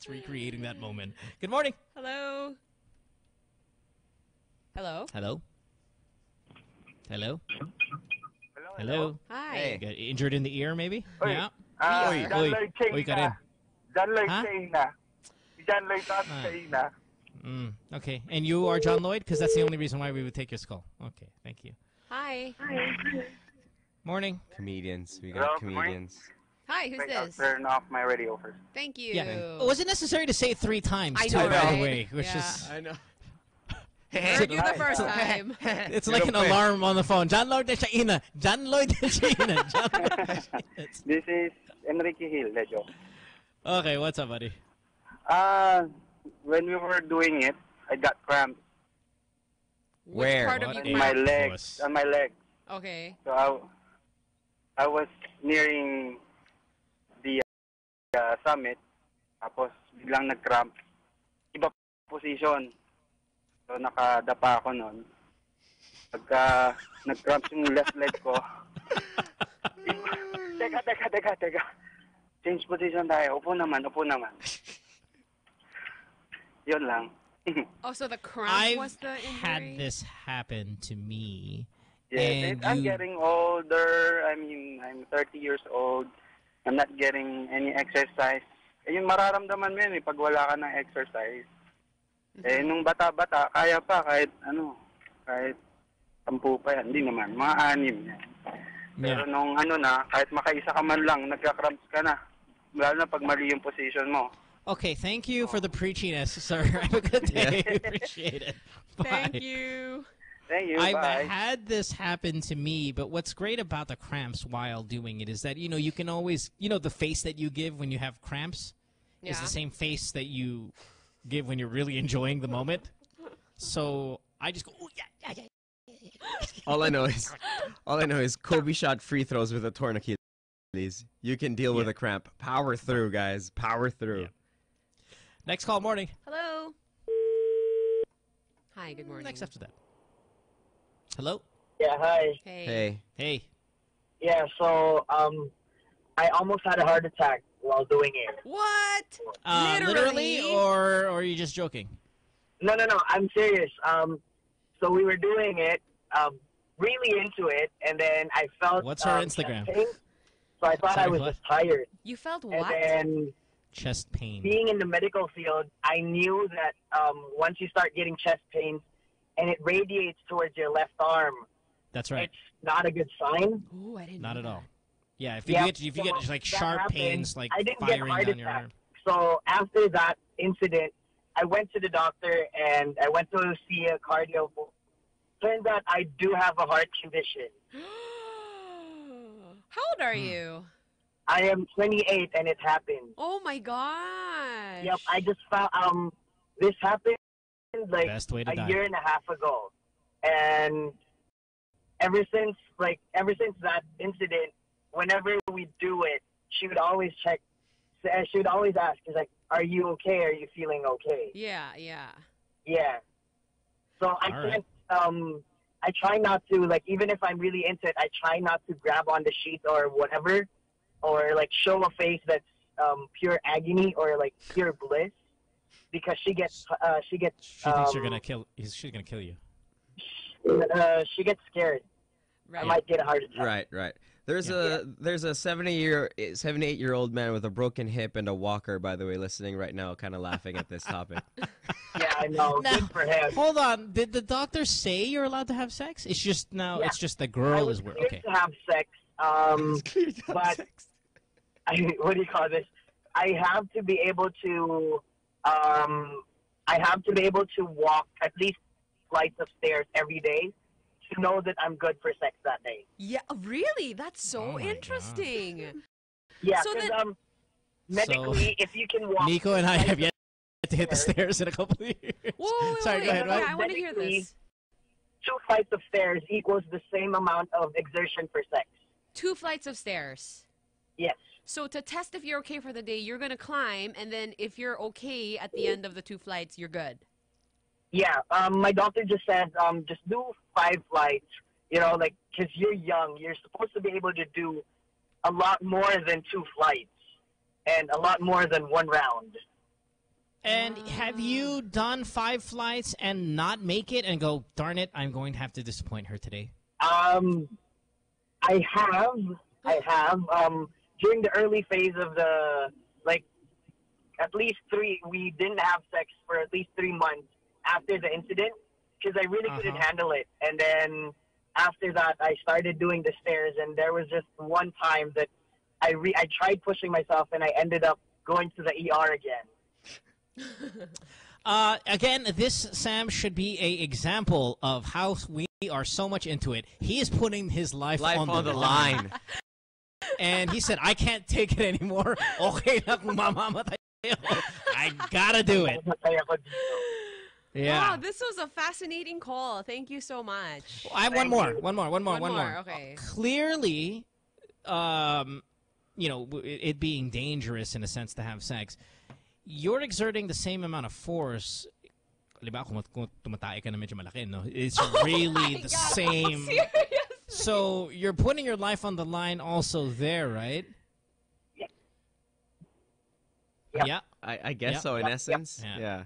recreating that moment. Good morning. Hello. Hello. Hello. Hello. Hello. Hi. Hey. Got injured in the ear, maybe? Oy. Yeah. John Lloyd Oy, got in. Chaina. John Lloyd Huh? Chaina. John Lloyd Chaina. Okay. And you are John Lloyd? Because that's the only reason why we would take your skull. Okay. Thank you. Hi. Morning. Comedians. We Hello, got good morning. comedians. Hi, who's Wait, I'll this? turn off my radio first. Thank you. Yeah. Was it necessary to say it 3 times, I too, know, by the right? way? Which Yeah. is... I know. Heard you the first time. It's like an alarm on the phone. John Lloyd de Chaina. John Lloyd de Chaina. John Lloyd de Chaina. This is Enrique Hill, the joke. Okay, what's up, buddy? when we were doing it, I got cramps Where? part of What you on my cramped? legs. On my legs. Okay. So I was nearing the summit. Tapos biglang nag-cramp. Iba position. So nakadapa ako nun. Pagka nag-cramp yung left leg ko. Teka. Change position tayo. Upo naman. Yun lang. Oh, so the cramp I've was the injury? had this happen to me. Yes, and I'm you- getting older. I mean, I'm 30 years old. I'm not getting any exercise. Eh, yung mararamdaman mo yun pag wala ka ng exercise. Eh, nung bata-bata, kaya pa kahit 10 pa yan. Hindi naman, mga 6 yan. Pero nung kahit makaisa ka man lang, nagka-cramps ka na. Lalo na pag mali yung position mo. Okay, thank you for the preachiness, sir. Have a good day. Appreciate it. Bye. Thank you. Thank you, I've bye. had this happen to me, but what's great about the cramps while doing it is that, you can always, the face that you give when you have cramps is Yeah. the same face that you give when you're really enjoying the moment. So I just go, oh, yeah. All I know is Kobe shot free throws with a torn Achilles. You can deal with a cramp. Power through, guys. Power through. Next call, morning. Hello. Hi, good morning. Next after that. Hello? Yeah, hi. Hey. Hey. Yeah, so I almost had a heart attack while doing it. What? Literally, or are you just joking? No, I'm serious. So we were doing it, really into it, and then I felt What's her chest Instagram? pain, so I thought Sorry, I was what? just tired. You felt And what? then Chest pain. being in the medical field, I knew that once you start getting chest pains and it radiates towards your left arm, That's right. it's not a good sign. Ooh, I didn't Not know at that. all. Yeah, if you Yeah, get like so that sharp happened. pains, like I didn't get firing heart down your attack. arm. So after that incident, I went to the doctor and I went to see a cardio. Turns out I do have a heart condition. How old are you? I am 28 and it happened. Oh my gosh. Yep, I just found this happened like Best way to a die. year and a half ago, and ever since that incident, whenever we do it, she would always check. She would always ask, "She's like, are you okay? Are you feeling okay?" Yeah. Yeah. So I All right. can't. I try not to, like, even if I'm really into it, I try not to grab on the sheet or whatever, or like show a face that's pure agony or like pure bliss, because she gets She thinks you're gonna kill. She's gonna kill you. she gets scared. I might get a heart attack. Right. There's a 78-year-old man with a broken hip and a walker, by the way, listening right now, kind of laughing at this topic. Yeah, I know. Now, Good for him. Hold on. Did the doctor say you're allowed to have sex? It's just now. Yeah. It's just the I girl was is weird. cleared Okay. to have sex. But what do you call this? I have to be able to. I have to be able to walk at least flights of stairs every day to know that I'm good for sex that day. Yeah, really? That's so Oh my interesting. Yeah, So because then- medically, if you can walk. Nico and I have yet to hit the stairs in a couple of years. Whoa, wait, Sorry, wait, go ahead. wait, What? I want to hear this. 2 flights of stairs equals the same amount of exertion for sex. 2 flights of stairs. Yes. So to test if you're okay for the day, you're gonna climb, and then if you're okay at the end of the 2 flights, you're good. Yeah, my doctor just said, just do 5 flights, like, because you're young. You're supposed to be able to do a lot more than 2 flights and a lot more than 1 round. And have you done 5 flights and not make it and go, darn it, I'm going to have to disappoint her today? I have. During the early phase of the, at least 3, we didn't have sex for at least 3 months after the incident because I really couldn't handle it. And then after that, I started doing the stairs, and there was just one time that I tried pushing myself, and I ended up going to the ER again. Again, this, Sam, should be a example of how we are so much into it. He is putting his life on the line. And he said, I can't take it anymore. Okay na kung mamamatay ako. I I gotta do it. Yeah. Wow, this was a fascinating call. Thank you so much. I have one more. Okay. Clearly, it being dangerous in a sense to have sex, you're exerting the same amount of force. Diba, kung tumatay ka na medyo malaki, no? It's really the same. Seriously? So you're putting your life on the line also there, right? Yeah. I guess so, in essence. Yeah.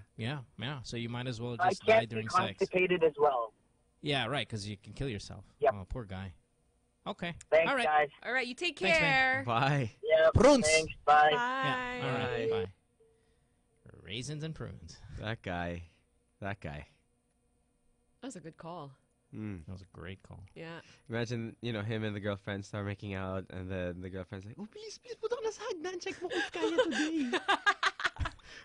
So you might as well I just die can't be during sex. constipated as well. Yeah, right, because you can kill yourself. Yep. Oh, poor guy. Okay. Thanks, All right. guys. All right, you take Thanks, care. man. Bye. Yep. Prunes. Thanks. Bye. Bye. Yeah. All right. Bye. Raisins and prunes. That guy. That was a good call. That was a great call. Yeah. Imagine, him and the girlfriend start making out, and then the girlfriend's like, "Oh, please, putok na sa hagdan. Check mo kung kaya today."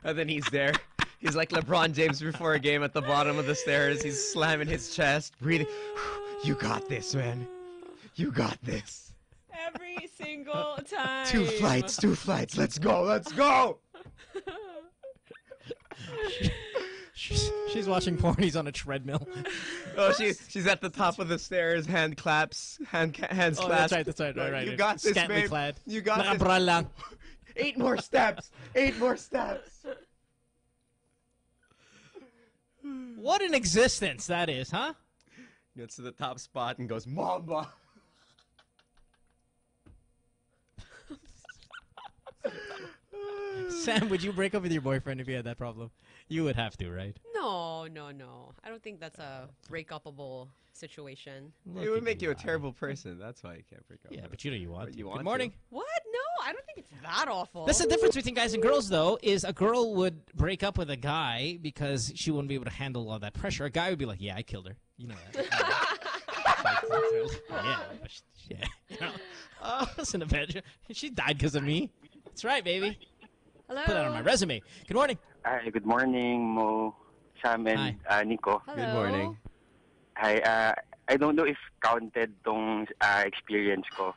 And then he's there. He's like LeBron James before a game at the bottom of the stairs. He's slamming his chest, breathing. You got this, man. You got this. Every single time. 2 flights. Let's go. She's watching porn. He's on a treadmill. Oh, she's at the top of the stairs. Hand claps. Hands claps. That's right. You got this, Scantily babe. clad. You got this. Nakabra lang. 8 more steps. 8 more steps. What an existence that is, huh? Gets to the top spot and goes, Mamba. Sam, would you break up with your boyfriend if you had that problem? You would have to, right? No. I don't think that's a break-upable situation. It would make you a terrible person. That's why you can't break up. Yeah, with but it. you want to. You Good want morning. to. What? No, I don't think it's that awful. That's the difference between guys and girls, though, is a girl would break up with a guy because she wouldn't be able to handle all that pressure. A guy would be like, yeah, I killed her. You know that. Yeah. You know, listen to Pedro. She died because of me. That's right, baby. Hello. Put that on my resume. Good morning. Hi, good morning, Mo, Sam, and Nico. Hello. Good morning. Hi, I don't know if counted tong experience ko.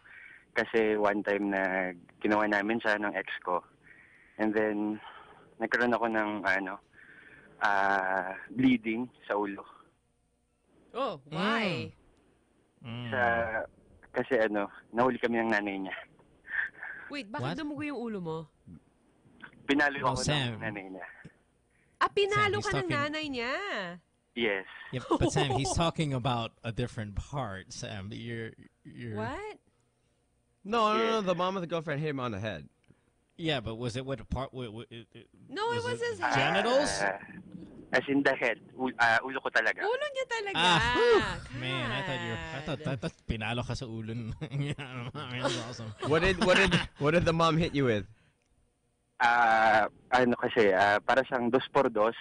Kasi one time na ginawa namin siya ng ex ko. And then, nagkaroon ako ng, bleeding sa ulo. Oh, why? Kasi nahuli kami ng nanay niya. Wait, bakit dumugo yung ulo mo? Pinalo ako Sam. ng nanay niya. Pinalo Sam, ka ng talking- nanay niya. Yes. Yeah, but Sam, he's talking about a different part, Sam. You're... What? No. The mom of the girlfriend hit him on the head. Yeah, but was it what part? No, it was his genitals? As in the head. Ulo ko talaga. Ulo niya talaga. Man, I thought pinalo ka sa ulo. That was awesome. What did the mom hit you with? Kasi, para siyang 2x2.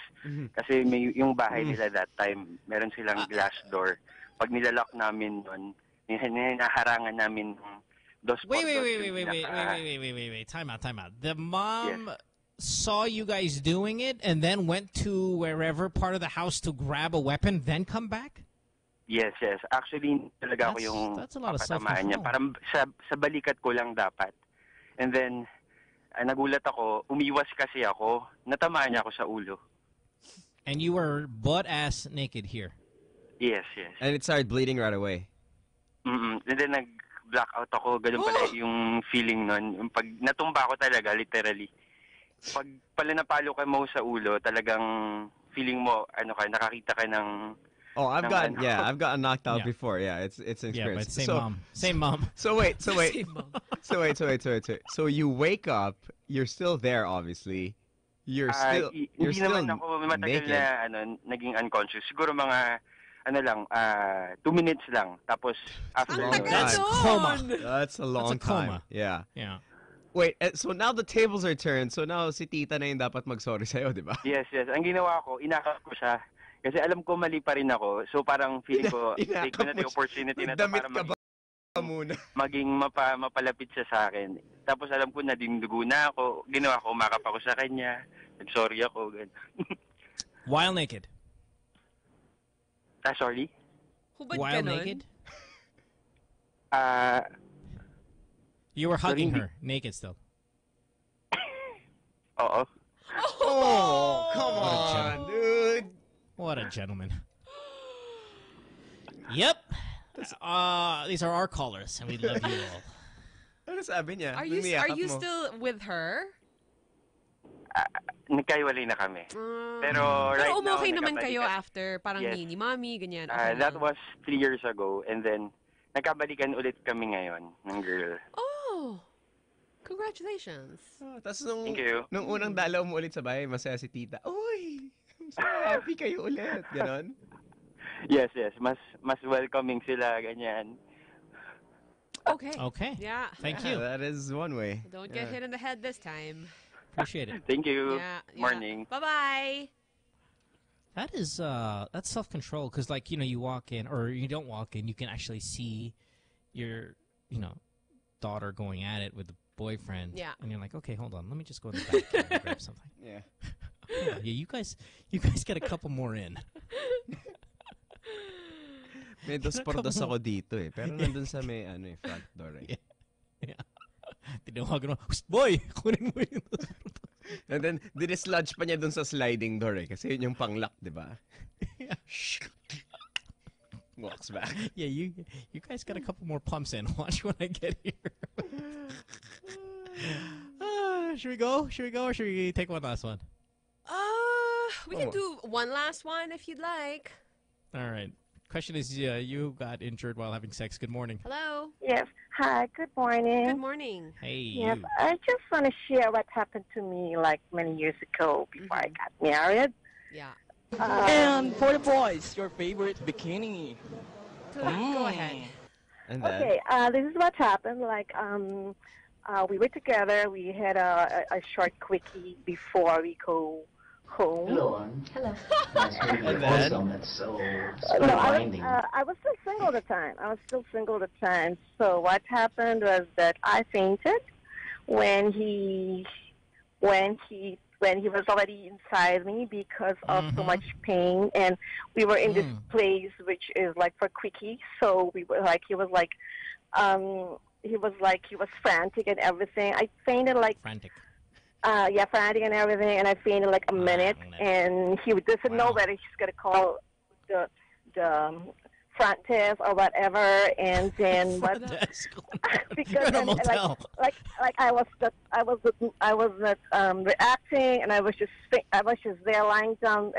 Kasi may yung bahay nila that time, meron silang glass door. Pag nilalock namin nun, hinaharangan namin ng 2x2. Wait. Time out. The mom saw you guys doing it and then went to wherever part of the house to grab a weapon, then come back? Yes. Actually, talaga ako yung that's a lot of papatamaan niya. self-control. Parang sa balikat ko lang dapat. And then, nagulat ako, umiwas kasi ako, natamaan niya ako sa ulo. And you were butt-ass naked here? Yes. And it started bleeding right away? And then nag-blackout ako, ganun pala yung feeling nun. Yung pag natumba ako talaga, literally. Pag pala napalo ka mo sa ulo, talagang feeling mo, nakakita ka ng... Oh, I've gotten knocked out before. Yeah, it's an experience. Yeah, but same mom. So wait. Same mom. So wait. So you wake up, you're still there, obviously. You're still Hindi naman ako matagal naked. na naging unconscious. Siguro mga 2 minutes lang. Tapos after That's coma. That's a long time. Coma. Yeah. Yeah. Wait, so now the tables are turned. So now si tita na yung dapat mag-sorry sa'yo, di ba? Yes. Ang ginawa ko, inakap ko siya. Kasi alam ko mali pa rin ako. So parang feeling ko, take ko na the opportunity na to para maging mapalapit siya sa akin. Tapos alam ko na dindugo na ako. Ginawa ko, umakap ako sa kanya. Nag-sorry ako. While naked? Sorry? While naked? Sorry, You were hugging her, naked still. Oo. Oh, come on, dude. What a gentleman. Yep. These are our callers, and we love you all. Ano sabi niya? Are Nung you niyakap mo? still with her? Nagkaiwalay na kami. Pero right Pero now, umokay naman kayo nagkabalikan. after parang Yes. mini-mommy, ganyan. Okay That naman. was 3 years ago. And then, nagkabalikan ulit kami ngayon ng girl. Oh! Congratulations. Tapos nung, Thank you. nung unang dalaw mo ulit sa bahay, masaya si tita. Uy! So happy kayo ulit. Ganon? Yes. Mas welcoming sila, ganyan. Okay. Okay. Yeah. Thank you. That is one way. Don't get hit in the head this time. Appreciate it. Thank you. Yeah. Morning. Bye-bye. That is that's self-control because like you walk in or you don't walk in, you can actually see your daughter going at it with the boyfriend. Yeah. And you're like, okay, hold on, let me just go in the back and grab something. Yeah. Yeah, you guys get a couple more in. May dos por dos ako dito eh. Pero nandun sa may front door eh. Yeah. Tinawagan mo, boy, kunin mo yun. And then, dinisludge pa niya dun sa sliding door eh. Kasi yun yung pang-lock, di ba? Walks back. Yeah, you guys got a couple more pumps in. Watch when I get here. Should we go? Or should we take one last one? We can do one last one if you'd like. All right. Question is, you got injured while having sex. Good morning. Hello. Yes. Hi, good morning. Good morning. Hey, Yes, you. I just want to share what happened to me like many years ago before I got married. Yeah. And for the boys, your favorite bikini. Go ahead. And then? Okay, this is what happened. Like, we were together. We had a short quickie before we go home. Hello. Nice hearing your And voice then? on that. So No, binding. I was still single at the time. So what happened was that I fainted when he was already inside me because of so much pain, and we were in this place which is like for quickie. So we were like, he was frantic and everything. I fainted like frantic. Frantic and everything, and I fainted like a minute, and he doesn't know whether he's gonna call the front desk or whatever, and then what? Because in a motel. like I was not reacting, and I was just there lying down,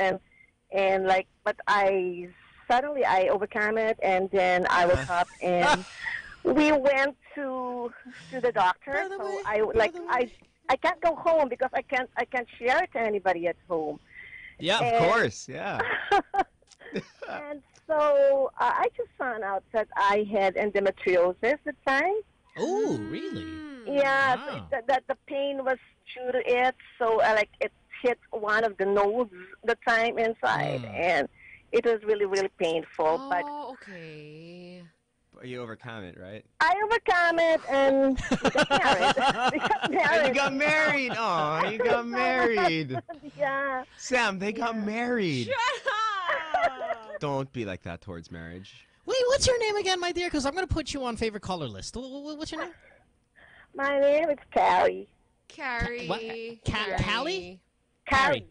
and like, but I suddenly overcame it, and then I woke up and we went to the doctor. So I can't go home because I can't share it to anybody at home. Yeah, of course. Yeah. And so I just found out that I had endometriosis at the time. Oh, really? Yeah, Wow. so that the pain was due to it. So like it hit one of the nodes the time inside, and it was really, really painful. But Okay. But you overcome it, right? I overcome it, and we got married. And you got married. Oh, you got married. Yeah. Sam, they got married. Shut up! Don't be like that towards marriage. Wait, what's your name again, my dear? Because I'm going to put you on favorite caller list. What's your name? My name is Carrie. Carrie. What? Callie? Carrie. Carrie.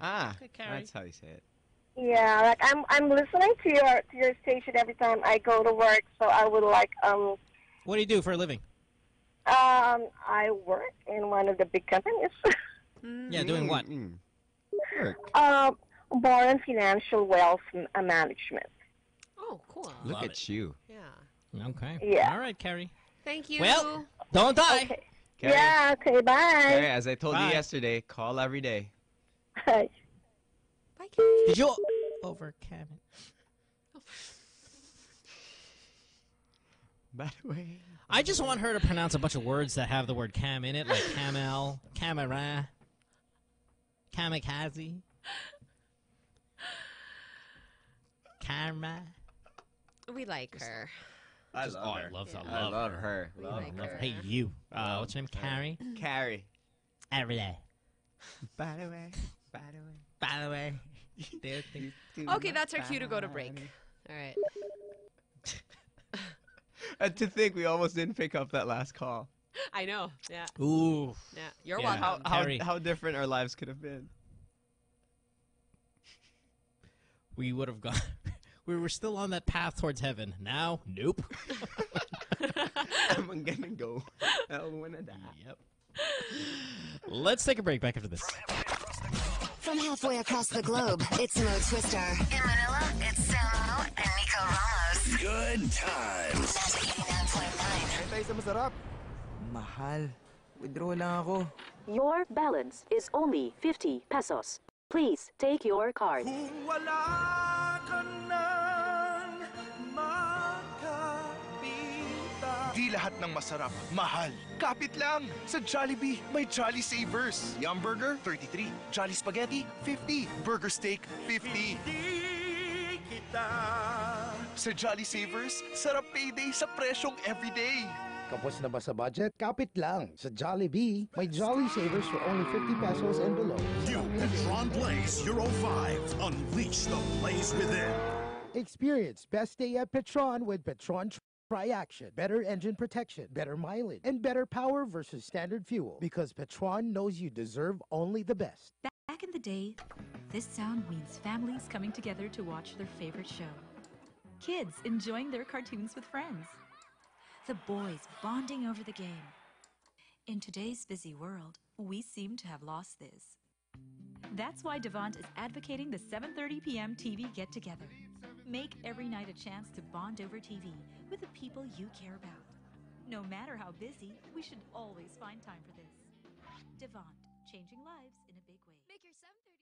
Ah, Carrie. that's how you say it. Yeah, like I'm listening to your station every time I go to work. So I would like What do you do for a living? I work in one of the big companies. Yeah, doing what? More in financial wealth management. Oh, cool. Look at you. Yeah. Okay. Yeah. All right, Carrie. Thank you. Well, don't die. Okay. Carrie. Yeah. Okay. Bye. Carrie, as I told Bye. you yesterday, call every day. Bye. Bye, Carrie. Did you overcome it? By the way, I just want her to pronounce a bunch of words that have the word cam in it, like camel, camera, kamikaze, karma. We like her. I love her. I love her. I love her. We like her. Hey, you. What's your name? Carrie? Carrie. Every day. By the way. By the way. Okay, that's our cue to go to break. All right. And to think we almost didn't pick up that last call. I know. Yeah. Ooh. Yeah. You're Yeah. welcome. How different our lives could have been. We would have gone. We were still on that path towards heaven. Now, nope. I'm gonna go. Yep. Let's take a break. Back after this. From halfway across the globe, it's Mo Twister. In Manila, it's Samo and Nico Ramos. Good times. Magic 89.9. Tayo sa masarap. Mahal. Withdraw lang ako. Your balance is only 50 pesos. Please take your card. Kung wala ka nang makabita. Di lahat ng masarap, mahal. Kapit lang! Sa Jollibee, may Jolly Savers. Yum Burger, 33. Jolly Spaghetti, 50. Burger Steak, 50. Di kita. Sa Jolly Savers, sarap payday sa presyong everyday. Kapos na ba sa budget? Kapit lang! Sa Jollibee, may Jolly Savers for only 50 pesos and below. New Petron Blaze Euro 5. Unleash the blaze within. Experience best day at Petron with Petron Tri-Action. Better engine protection, better mileage, and better power versus standard fuel. Because Petron knows you deserve only the best. Back in the day, this sound means families coming together to watch their favorite show. Kids enjoying their cartoons with friends. The boys bonding over the game. In today's busy world, we seem to have lost this. That's why Devant is advocating the 7:30 p.m. TV get-together. Make every night a chance to bond over TV with the people you care about. No matter how busy, we should always find time for this. Devant, changing lives in a big way. Make your 7:30